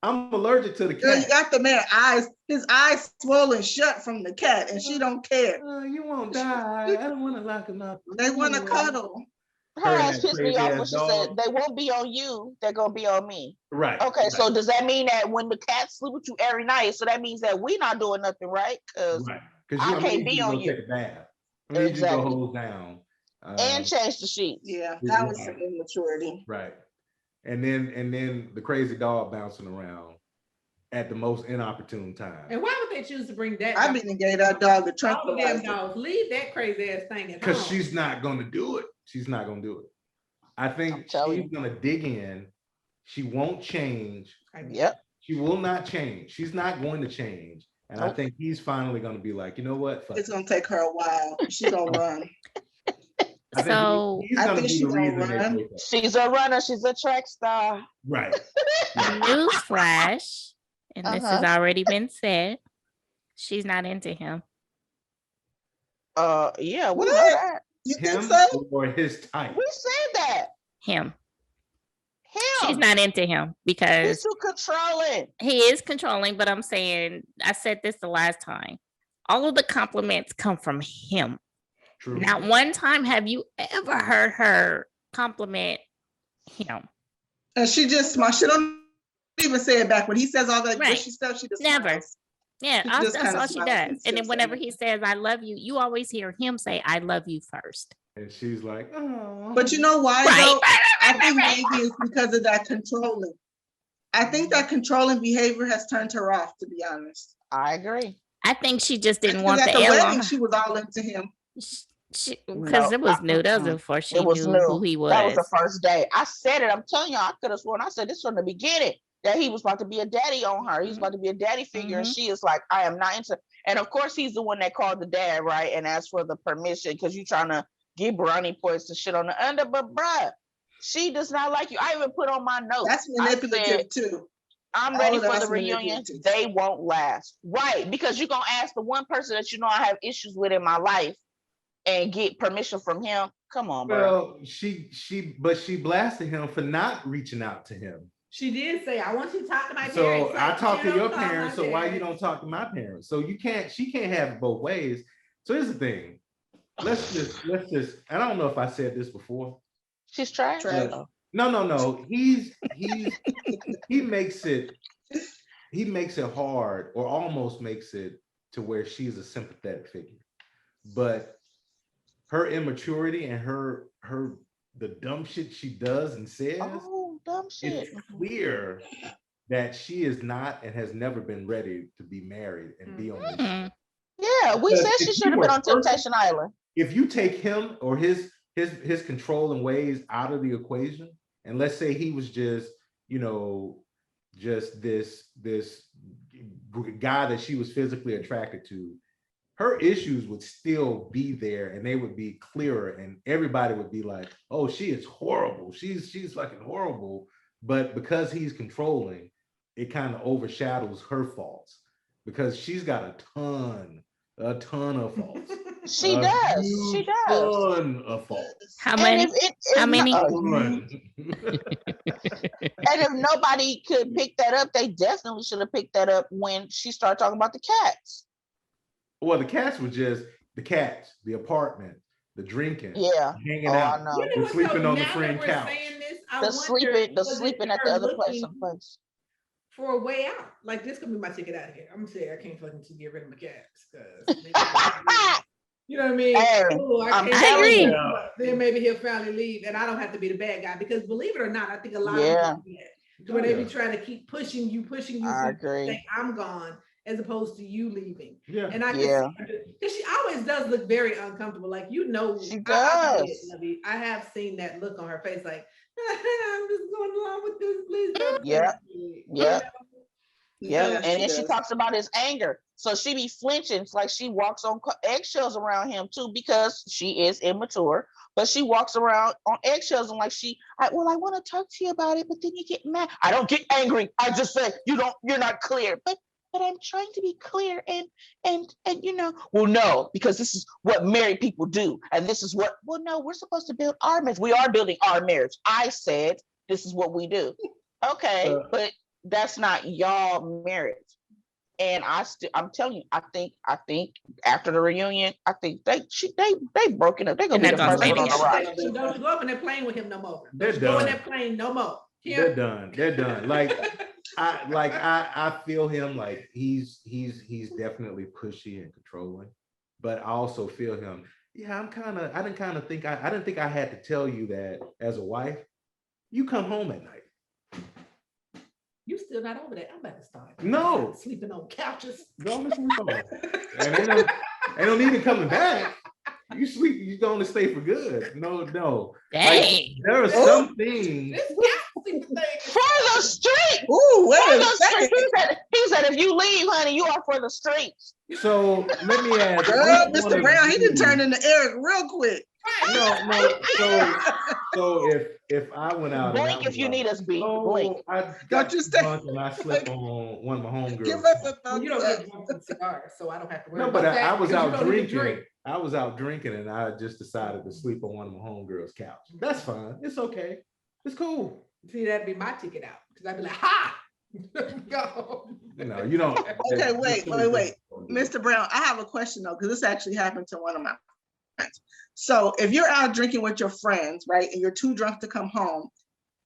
I'm allergic to the Girl, you cat. got the man eyes, his eyes swollen shut from the cat, and she don't care. Oh, you won't die. I don't want to lock him out. They want to cuddle. Her and ass that pissed me crazy off ass when she dog. said they won't be on you, they're gonna be on me. Right. Okay, right, so does that mean that when the cat sleep with you every night, so that means that we not doing nothing, right? Because right. Because I I can't need be you to on go you. take a bath. I need you to Exactly. go hose down. And change the sheets. Yeah, Yeah. that was some immaturity. Right. And then the crazy dog bouncing around at the most inopportune time. And why would they choose to bring that? I been and gave that dog a all the damn tranquilizer. dogs. Leave that crazy ass thing at Because home. she's not going to do it. She's not going to do it. I think telling she's going to dig in. She won't change. Yep. She will not change. She's not going to change. And I Nope. think he's finally going to be like, you know what? Fuck It's it. gonna take her a while. She gonna run. I think So he's I going to think be she the gonna reason they run. break up. She's a runner, she's a track star. Right. newsflash, and this has Uh-huh. already been said. She's not into him. Yeah, we What? know that. You Him think so? or his type. We said that. Him. Him. She's not into him He's because too controlling. he is controlling, but I'm saying, I said this the last time. All of the compliments come from him. True. Not one time have you ever heard her compliment him. And she just smiles. She don't even say it back. When he says all that Right. gushy stuff, she just Never. smiles. Yeah, She all- just that's kinda all she smiles and does. And then says whenever something. he says, I love you, you always hear him say, I love you first. And she's like, oh. But you know why Right. though? I think maybe it's because of that controlling. I think that controlling behavior has turned her off, to be honest. I agree. I think she just didn't want Because the at the L on wedding, her. she was all into him. Because it was new. That was before she It was knew new. who he was. That was the first day. I said it. I'm telling you, I could have sworn. I said this from the beginning that he was about to be a daddy on her. He's about to be a daddy figure, and she is like, I am not into. And of course, he's the one that called the dad, right, and asked for the permission because you trying to give brownie points and shit on the under. But bruh, she does not like you. I even put on my notes. That's I manipulative said, too. I'm All ready of for the that's reunion. manipulative. They won't last. Right. Because you're going to ask the one person that you know I have issues with in my life and get permission from him. Come on, bro. Well, she blasted him for not reaching out to him. She did say, I want you to talk to my So parents. I Like, talk to you your don't talk to parents, my so why you parents. don't talk to my parents? So she can't have it both ways. So here's the thing. Let's just, and I don't know if I said this before. She's trash. No. He makes it hard, or almost makes it to where she's a sympathetic figure. But her immaturity and the dumb shit she does and says, Dumb shit. it's clear that she is not and has never been ready to be married and be on this show. Yeah, we Because said she should have been on Temptation Island. If you take him or his controlling ways out of the equation, and let's say he was just, just this guy that she was physically attracted to, her issues would still be there and they would be clearer, and everybody would be like, oh, she is horrible. She's fucking horrible. But because he's controlling, it kind of overshadows her faults, because she's got a ton of faults. She does. She does. Ton of faults. How many? How many? And if nobody could pick that up, they definitely should have picked that up when she started talking about the cats. Well, the cats were just the cats, the apartment, the drinking, hanging out, I know. the sleeping on the friend couch. The sleeping at the other place someplace. For a way out. Like, this could be my ticket out of here. I'm gonna say I can't fucking get rid of my cats. You know what I mean? I agree. Then maybe he'll finally leave, and I don't have to be the bad guy, because believe it or not, I think a lot of people do that, where they be trying to keep pushing you. I agree. Say, I'm gone, as opposed to you leaving. Yeah. And I can because she always does look very uncomfortable. Like, she does. I have seen that look on her face, like, I'm just going along with this, please. And then she talks about his anger. So she be flinching. It's like she walks on eggshells around him too, because she is immature. But she walks around on eggshells and like I want to talk to you about it, but then you get mad. I don't get angry. I just say you're not clear. But I'm trying to be clear and no, because this is what married people do. And this is no, we're supposed to build our marriage. We are building our marriage. I said this is what we do. Okay, but that's not y'all marriage. And I'm telling you, I think after the reunion, I think they broken up. They're gonna be the first one on the rock. Don't go up in that plane with him no more. They're Don't done. go in that plane no more. They're done. I feel him, like he's definitely pushy and controlling, but I also feel him. Yeah, I didn't think I had to tell you that as a wife. You come home at night. You still not over there. I'm about to start. No. Sleeping on couches. Go to sleep on. And ain't no need to coming back. You sleep, you're going to stay for good. No. Dang. Like, there are some things. For the street. Ooh, for the street. He said, if you leave, honey, you are for the streets. So let me ask. Girl, Mr. Brown, he did turn into Eric real quick. No. So if I went out, blink if you need us, be blink. I got you drunk and I slept on one of my homegirls. Give us a thumbs You don't up. get drunk from cigars, so I don't have to worry No, about but that. I was because you out don't need to drinking. drink. I was out drinking and I just decided to sleep on one of my homegirls' couch. That's fine. It's okay. It's cool. See, that'd be my ticket out, because I'd be like, ha! Go. You don't. Okay, wait. Mr. Brown, I have a question though, because this actually happened to one of my friends. So if you're out drinking with your friends, right, and you're too drunk to come home,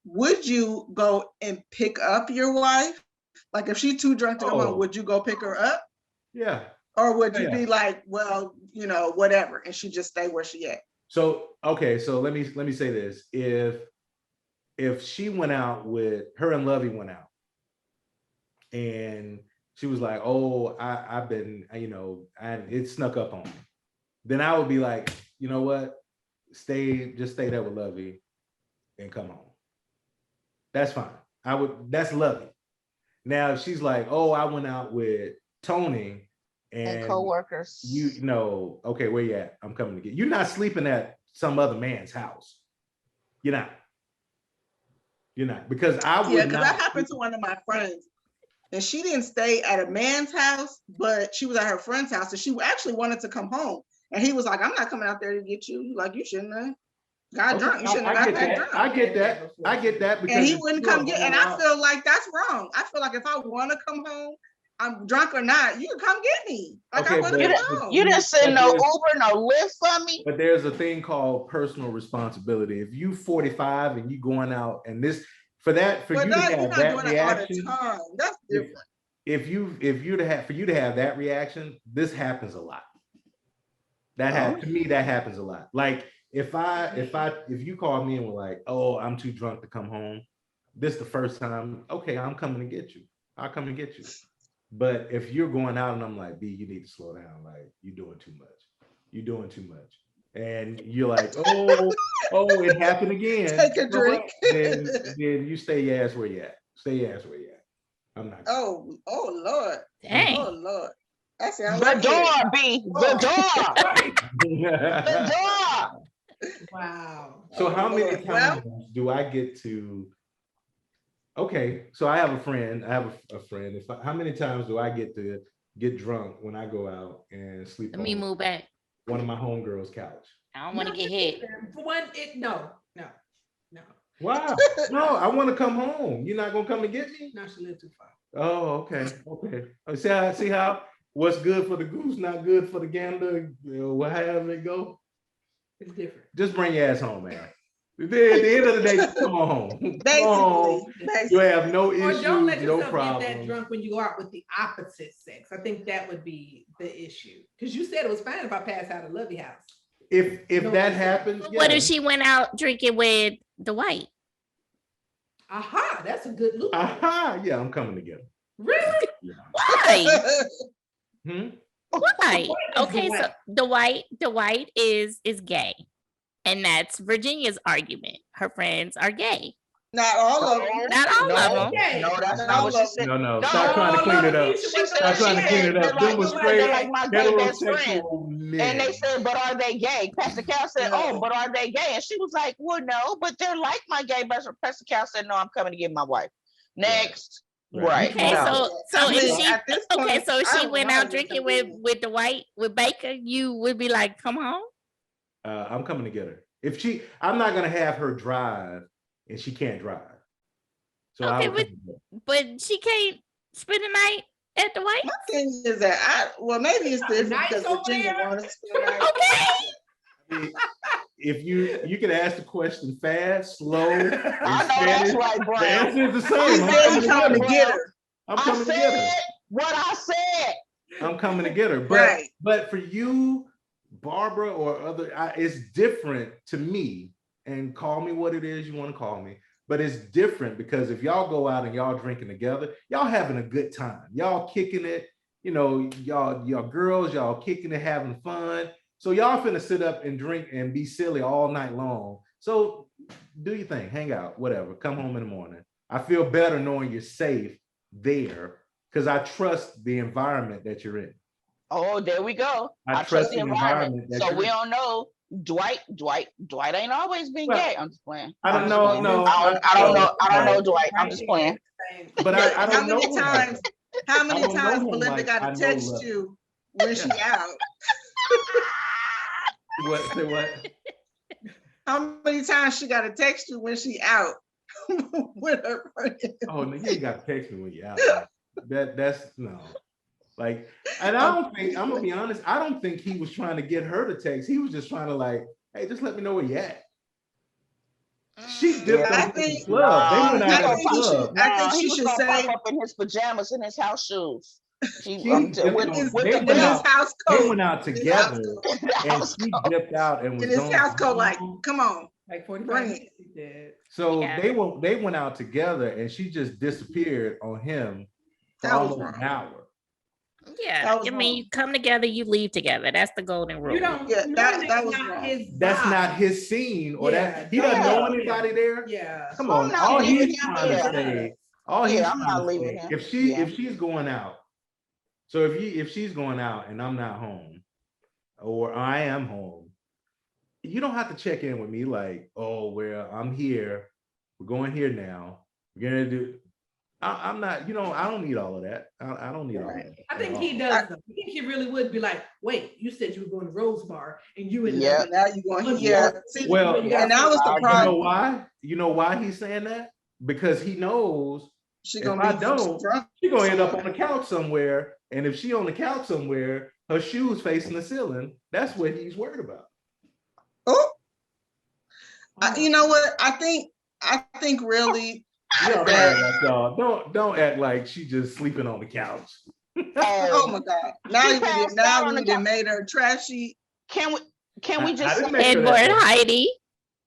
would you go and pick up your wife? Like if she's too drunk to come home, would you go pick her up? Yeah. Or would you be like, well, whatever, and she just stay where she at? So okay, so let me say this. If she went out with her and Lovey went out, and she was like, oh, I've been, it snuck up on me, then I would be like, you know what? Just stay there with Lovey and come home. That's fine. That's Lovey. Now if she's like, oh, I went out with Tony and co-workers. Okay, where you at? I'm coming to get you. You're not sleeping at some other man's house. You're not, because I would. Yeah, because that happened to one of my friends, and she didn't stay at a man's house, but she was at her friend's house, and she actually wanted to come home. And he was like, "I'm not coming out there to get you. Like, you shouldn't have." got drunk. You shouldn't have I got get that that. drunk. I get that. I get that because And he if wouldn't you are come get. going And I out- feel like that's wrong. I feel like if I want to come home, I'm drunk or not, you can come get me. Like I Okay, want to but- come home. You didn't send But no there's- Uber, no Lyft for me. But there's a thing called personal responsibility. If you 45 and you going out and this for But you to you're have not that doing reaction, it all the time. That's if, different. for you to have that reaction, this happens a lot. To me, that happens a lot. Like if you call me and were like, oh, I'm too drunk to come home, this the first time, okay, I'm coming to get you. I'll come and get you. But if you're going out and I'm like, B, you need to slow down. Like you're doing too much. You're doing too much. And you're like, oh, it happened again. Take a drink. Then you stay your ass where you at. Stay your ass where you at. I'm not. Oh Lord. Dang. Oh Lord. I said, The door, B. The door. The door. Wow. So how many Lord. Well- times do I get to? Okay, so I have a friend. I have a friend. How many times do I get to get drunk when I go out and sleep Let me on move back. one of my homegirls' couch? I don't want to get hit. For one, no. Wow. No, I want to come home. You're not gonna come and get me? No, she lived too far. Oh, okay. See how what's good for the goose, not good for the gander. However it go. It's different. Just bring your ass home, man. At the end of the day, come on home. Come on. You have no Or issues, don't let no yourself get that problems. drunk when you go out with the opposite sex. I think that would be the issue. Because you said it was fine if I pass out at Lovey House. If that happens, What yeah. if she went out drinking with the white? Aha, that's a good look. Aha, yeah, I'm coming to get him. Really? Why? Hmm? Why? Okay, so white? the white is gay. And that's Virginia's argument. Her friends are gay. Not all of them. Not all of them. No, that's not what she said. No. Stop trying to clean it up. She Stop said trying to clean it up. Them was straight they're like my gay best friend. heterosexual men. And they said, but are they gay? Pastor Cal said, oh, but are they gay? And she was like, well, no, but they're like my gay best friend. Pastor Cal said, no, I'm coming to get my wife. Next. Right. Okay, No. so I mean, if she at this point, so if I she don't went know out what drinking to with do. the white with Baker, you would be like, come home. I'm coming to get her. I'm not gonna have her drive, and she can't drive. So Okay, I would come to get her. But she can't spend the night at the white. My thing is that maybe it's different Nice because over Virginia there. wants to spend the night. Okay. I mean, if you can ask the question fast, slow, and I know that's right, the Brown. answer is the He same. said he's coming to get her. I'm I coming to get her. said what I said. I'm coming to get her. Right. But for you, Barbara, or other, it's different to me. And call me what it is you want to call me. But it's different because if y'all go out and y'all drinking together, y'all having a good time. Y'all kicking it. Y'all girls, y'all kicking it, having fun. So y'all finna sit up and drink and be silly all night long. So do your thing, hang out, whatever. Come home in the morning. I feel better knowing you're safe there because I trust the environment that you're in. Oh, there we go. I trust the environment that So you're we in. don't know. Dwight ain't always been Well, gay. I'm just playing. I don't I'm know. just playing. No, I don't know Dwight. I'm just playing. But I How don't know many him like times? that. How I many don't know times him Belinda like got I to know text Love. you when she out? What? Say what? How many times she got to text you when she out with her friend? Oh no, you ain't got to text me when you're out. That's no. Like, and I don't think, I'm gonna be honest, I don't think he was trying to get her to text. He was just trying to like, hey, just let me know where you at. She dipped I out to the think- club. They went out I of think the he should- club. I think he she was should gonna say- pop up in his pajamas and his house shoes. He, She with dipped with on- the they In went his out- house They coat. went out In his house together, coat. and she dipped out and was In his gone. house coat, like, come on. Like Bring 45 it. minutes he did. So Yeah. they went out together, and she just disappeared on him for That was almost an wrong. hour. Yeah. That was I mean, wrong. you come together, you leave together. That's the golden rule. You don't. Yeah, no, that that's was not wrong. his That's vibe. not his scene, or Yeah, that he doesn't know yeah. anybody there. Yeah. Come I'm on, not all leaving he's him trying to there. say, all Yeah, he's I'm trying not to leaving say, him. if she's going out, so if she's going out and I'm not home, or I am home, you don't have to check in with me like, oh, well, I'm here, we're going here now, we're gonna do. I'm not, I don't need all of that. I don't need all of that. I think he does. Though. I think he really would be like, wait, you said you were going to Rose Bar and you ended Yeah, up. now you're going. See, well, and that was the problem. You know why? You know why he's saying that? Because he knows if I don't, she's gonna end up on the couch somewhere. And if she on the couch somewhere, her shoes facing the ceiling, that's what he's worried about. Oh, you know what? I think really. Don't act like she just sleeping on the couch. Oh my God! Now we done made her trashy. Can we just headboard Heidi?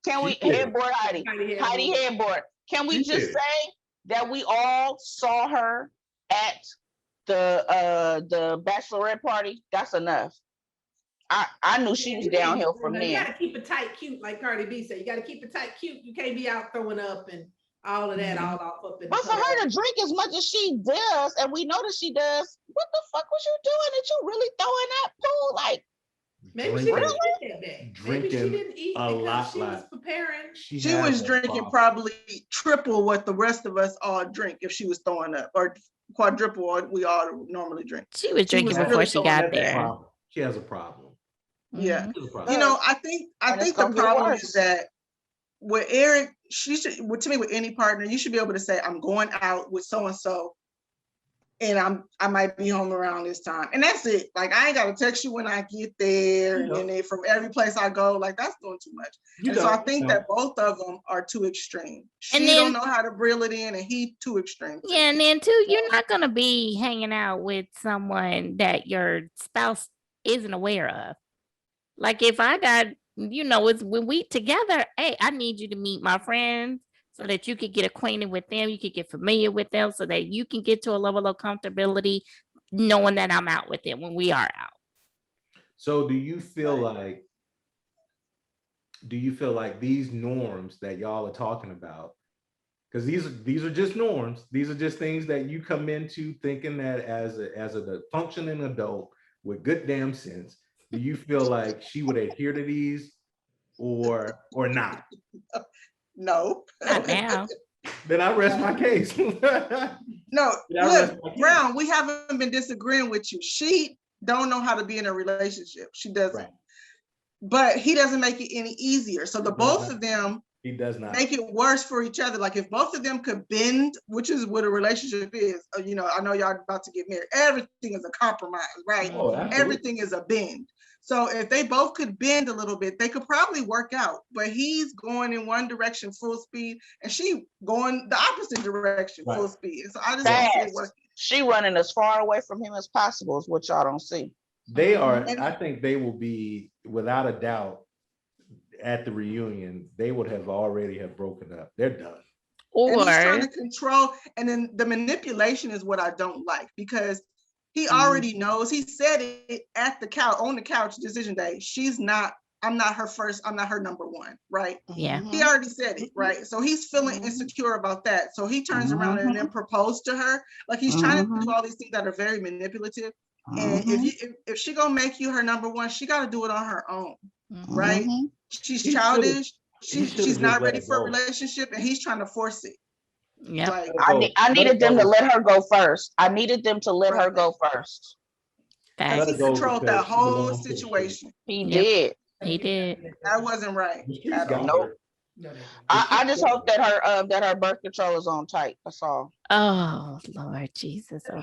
Can we headboard Heidi headboard? Can we just say that we all saw her at the bachelorette party? That's enough. I knew she was downhill from there. You gotta keep it tight, cute, like Cardi B said. You gotta keep it tight, cute. You can't be out throwing up and all of that, all off up in. But for her to drink as much as she does, and we know that she does, what the fuck was you doing that you really throwing that pool? Like, maybe she didn't eat that day. Maybe she didn't eat because she was preparing. She was drinking probably triple what the rest of us all drink if she was throwing up, or quadruple what we all normally drink. She was drinking before she got there. She has a problem. Yeah, I think the problem is that with Eric, she should, to me, with any partner, you should be able to say, I'm going out with so and so, and I might be home around this time, and that's it. Like, I ain't gotta text you when I get there, and then from every place I go, like, that's doing too much. So I think that both of them are too extreme. She don't know how to reel it in, and he too extreme. Yeah, and then too, you're not gonna be hanging out with someone that your spouse isn't aware of. Like, if I got, it's when we together, hey, I need you to meet my friends so that you could get acquainted with them, you could get familiar with them, so that you can get to a level of comfortability knowing that I'm out with them when we are out. So do you feel like these norms that y'all are talking about, because these are just norms, these are just things that you come into thinking that as a functioning adult with good damn sense, do you feel like she would adhere to these or not? No. Not now. Then I rest my case. No, look, Brown, we haven't been disagreeing with you. She don't know how to be in a relationship. She doesn't. Right. But he doesn't make it any easier. So both of them, he does not make it worse for each other. Like, if both of them could bend, which is what a relationship is, I know y'all about to get married. Everything is a compromise, right? Oh, everything is a bend. So if they both could bend a little bit, they could probably work out. But he's going in one direction full speed, and she going the opposite direction full speed. So I just don't see it working. She running as far away from him as possible is what y'all don't see. They are. I think they will be, without a doubt, at the reunion. They would have already have broken up. They're done. And he's trying to control, and then the manipulation is what I don't like, because he already knows. He said it at the couch, on the couch, decision day. I'm not her number one, right? Yeah. He already said it, right? So he's feeling insecure about that. So he turns around and then proposed to her. Like, he's trying to do all these things that are very manipulative. And if she gonna make you her number one, she gotta do it on her own, right? She's childish. She's not ready for a relationship, and he's trying to force it. Yeah, like, I needed them to let her go first. I needed them to let her go first. He controlled that whole situation. He did. He did. That wasn't right. Nope. I just hope that her birth control is on tight. That's all. Oh, Lord Jesus. Okay.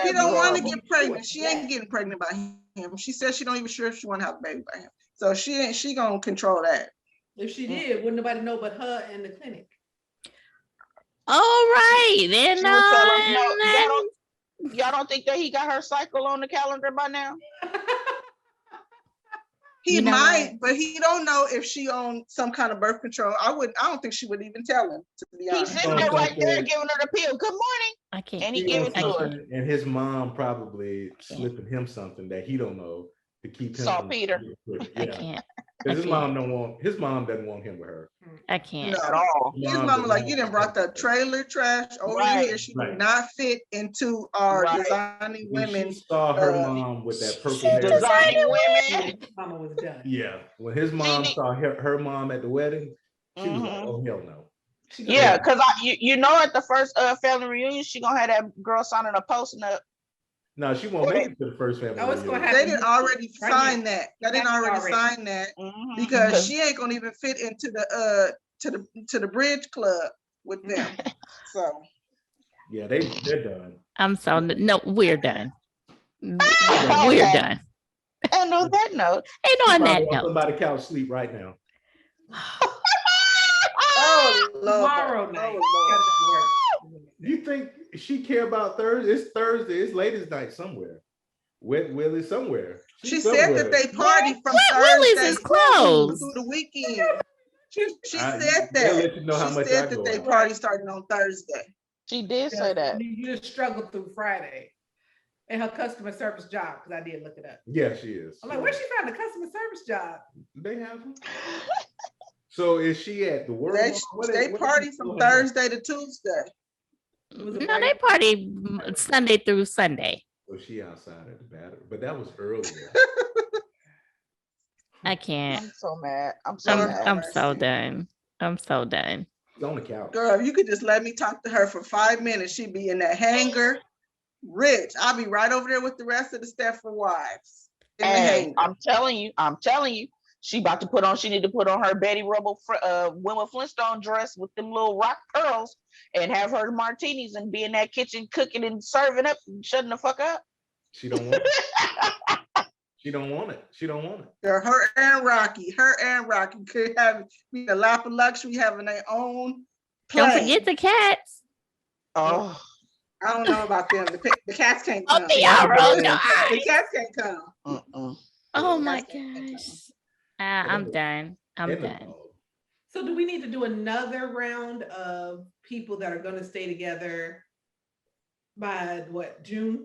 She don't want to get pregnant. She ain't getting pregnant by him. She said she don't even sure if she want to have a baby by him. So she gonna control that. If she did, wouldn't nobody know but her and the clinic. All right. Then y'all don't think that he got her cycle on the calendar by now? He might, but he don't know if she on some kind of birth control. I don't think she would even tell him, to be honest. He's sitting there right there giving her the pill. Good morning. I can't. And he gave it to her. And his mom probably slipping him something that he don't know to keep him. Saltpeter. I can't. His mom doesn't want him with her. I can't. Not at all. His mama like, you done brought the trailer trash over here. She did not fit into our designing women. She saw her mom with that purple hair. Designing women. Mama was done. Yeah. When his mom saw her mom at the wedding, she was like, oh, hell no. Yeah, because you know at the first family reunion, she gonna have that girl signing a posting up. No, she won't make it to the first family. Oh, it's gonna reunion. happen. They didn't already Right sign now. that. They didn't already sign that because she ain't gonna even fit into the to the bridge club with them. So Yeah, they're done. I'm so no, we're done. We're Okay. done. And on that note, And She on probably that on note, somebody's couch sleep right now. oh Lord. Tomorrow night. Oh, Lord. You think she care about Thursday? It's Thursday. It's ladies' night somewhere. Willie somewhere. She She's said somewhere. that they party from Willie's Thursday is closed. through the weekend. She said they'll that. let you know how She much I said go that they out. party starting on Thursday. she did say that. You just struggled through Friday. And her customer service job, because I did look it up. Yeah, she is. I'm like, where she found a customer service job? They have them. So is she at the work? They party from Thursday to Tuesday. No, they party Sunday through Sunday. Oh, she outside at the battery, but that was earlier. I can't. I'm so mad. I'm so mad. I'm so done. I'm so done. It's on the couch. Girl, if you could just let me talk to her for 5 minutes, she'd be in that hangar. Rich, I'll be right over there with the rest of the Stepford wives. Hey, I'm telling you, she about to put on. She need to put on her Betty Rubble, Wilma Flintstone dress with them little rock pearls, and have her martinis and be in that kitchen cooking and serving up, and shutting the fuck up. She don't want it. She don't want it. She don't want it. Girl, her and Rocky could have be a lap of luxury having their own plane. Don't forget the cats. Oh. I don't know about them. The cats can't come. they all rolled their The cats can't come. Oh my gosh. I'm done. I'm done. So do we need to do another round of people that are going to stay together by what, June?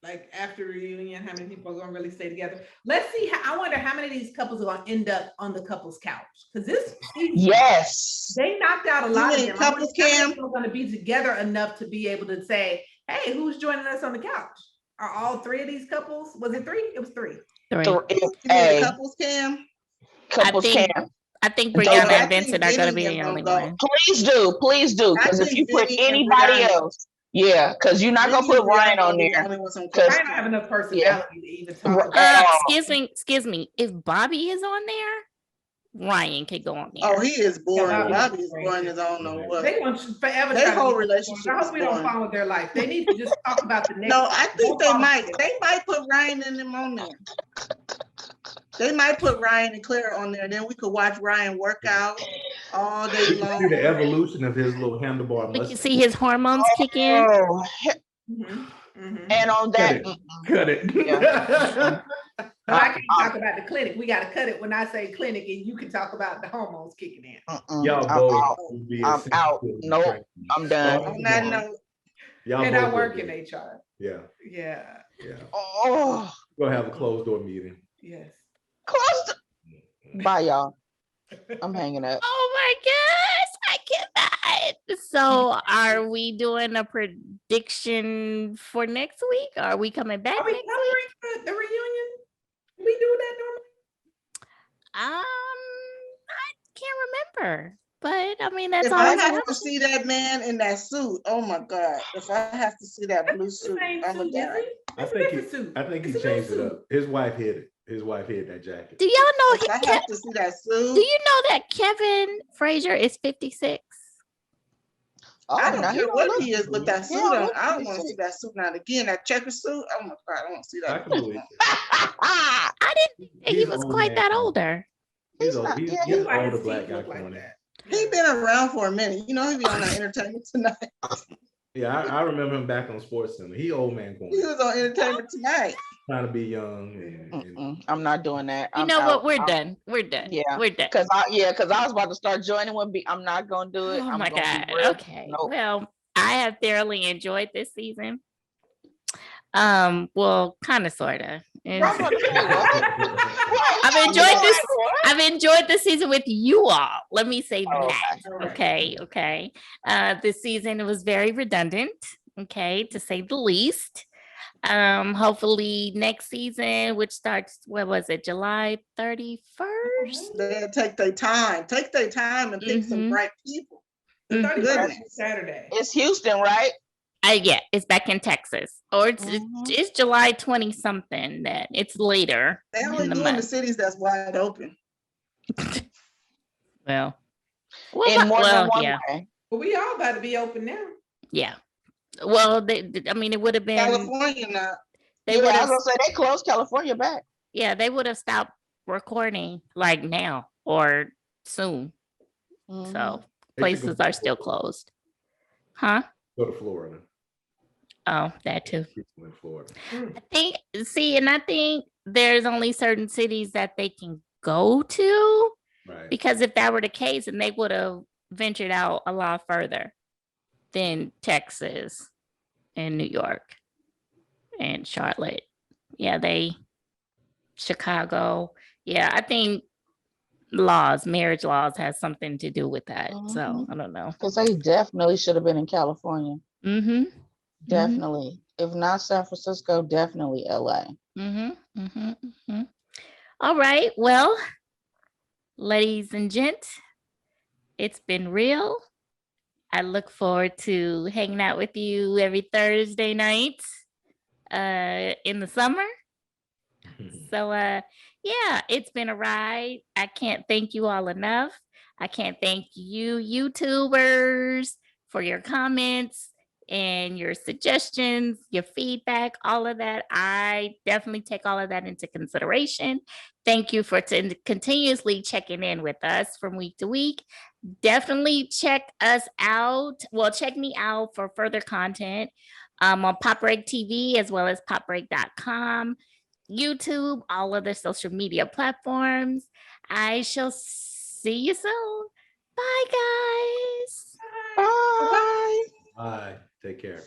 Like after reunion, how many people are going to really stay together? Let's see. I wonder how many of these couples are going to end up on the couples couch. Because this season, yes, they knocked out a lot of them. Couples cam are going to be together enough to be able to say, hey, who's joining us on the couch? Are all three of these couples? Was it three? It was three. Couples cam. Couples cam. I think Brianna and Vincent are going to be the only one. Please do. Because if you put anybody else, yeah, because you're not going to put Ryan on there. Ryan don't have enough personality to even talk about. Excuse me. If Bobby is on there, Ryan could go on there. Oh, he is boring. Bobby is boring as I don't know what. They want you forever. Their whole relationship. I hope we don't follow their life. They need to just talk about the next. No, I think they might. They might put Ryan and them on there. They might put Ryan and Claire on there, and then we could watch Ryan work out all day You long. can see the evolution of his little handlebar. We can see his hormones kick in. And on that, cut it. Yeah. I can't talk about the clinic. We got to cut it when I say clinic, and you can talk about the hormones kicking in. Y'all both. I'm out. Nope, I'm done. On that note, and I work in HR. Yeah. Yeah. Yeah. Oh, We're gonna have a closed door meeting. Yes. Close. Bye, y'all. I'm hanging up. Oh my gosh, I cannot. So are we doing a prediction for next week? Are we coming back Are we next covering the reunion? We do that normally? I can't remember. But I mean, that's if all I have to see that man in that suit, oh my God! If I have to see that blue suit, I'm gonna die. I think he changed it up. His wife hid it. His wife hid that jacket. Do y'all know? If I have to see that suit. Do you know that Kevin Frazier is 56? I don't care what he is with that suit on. I don't want to see that suit now again. That checker suit. Oh my God! I don't want to see that. I can believe it. I didn't think he was quite that older. He's an older black guy coming in. He been around for a minute. You know, he be on that Entertainment Tonight. Yeah, I remember him back on Sports Center. He old man going. He was on Entertainment Tonight. Trying to be young. And I'm not doing that. You know what? We're done. We're done. Yeah, we're done. Because I was about to start joining one. I'm not gonna do it. Oh my God. Okay. Nope. Well, I have thoroughly enjoyed this season. Well, kind of, sorta. I've enjoyed this season with you all. Let me say that. Okay. This season was very redundant, okay, to say the least. Hopefully next season, which starts, what was it, July 31st? They take their time. Take their time and pick some bright people. The 31st Goodness. is Saturday. It's Houston, right? Yeah, it's back in Texas, or it's Mhm. it's July 20 something. That it's later They in only the doing the month. cities that's wide open. Well, In more than one yeah, way. But we all about to be open now. yeah. Well, I mean, it would have been. California not. They Yeah, would I have. was gonna say they closed California back. Yeah, they would have stopped recording like now or soon. Mhm. So They should places go- are still closed. Huh? Go to Florida. Oh, that too. People in Florida. I think, and I think there's only certain cities that they can go to, Right. because if that were the case, then they would have ventured out a lot further than Texas and New York and Charlotte. Yeah, Chicago. Yeah, I think marriage laws has something to do with that. So Mhm. I don't know. Because they definitely should have been in California. Mm-hmm. Definitely. If not San Francisco, definitely LA. Mm-hmm. Mm-hmm. Mm-hmm. All right. Well, ladies and gents, it's been real. I look forward to hanging out with you every Thursday night in the summer. So yeah, it's been a ride. I can't thank you all enough. I can't thank you YouTubers for your comments and your suggestions, your feedback, all of that. I definitely take all of that into consideration. Thank you for continuously checking in with us from week to week. Definitely check us out. Well, check me out for further content on Pop Break TV as well as popbreak.com. YouTube, all other social media platforms. I shall see you soon. Bye, guys. Bye. Bye. Take care.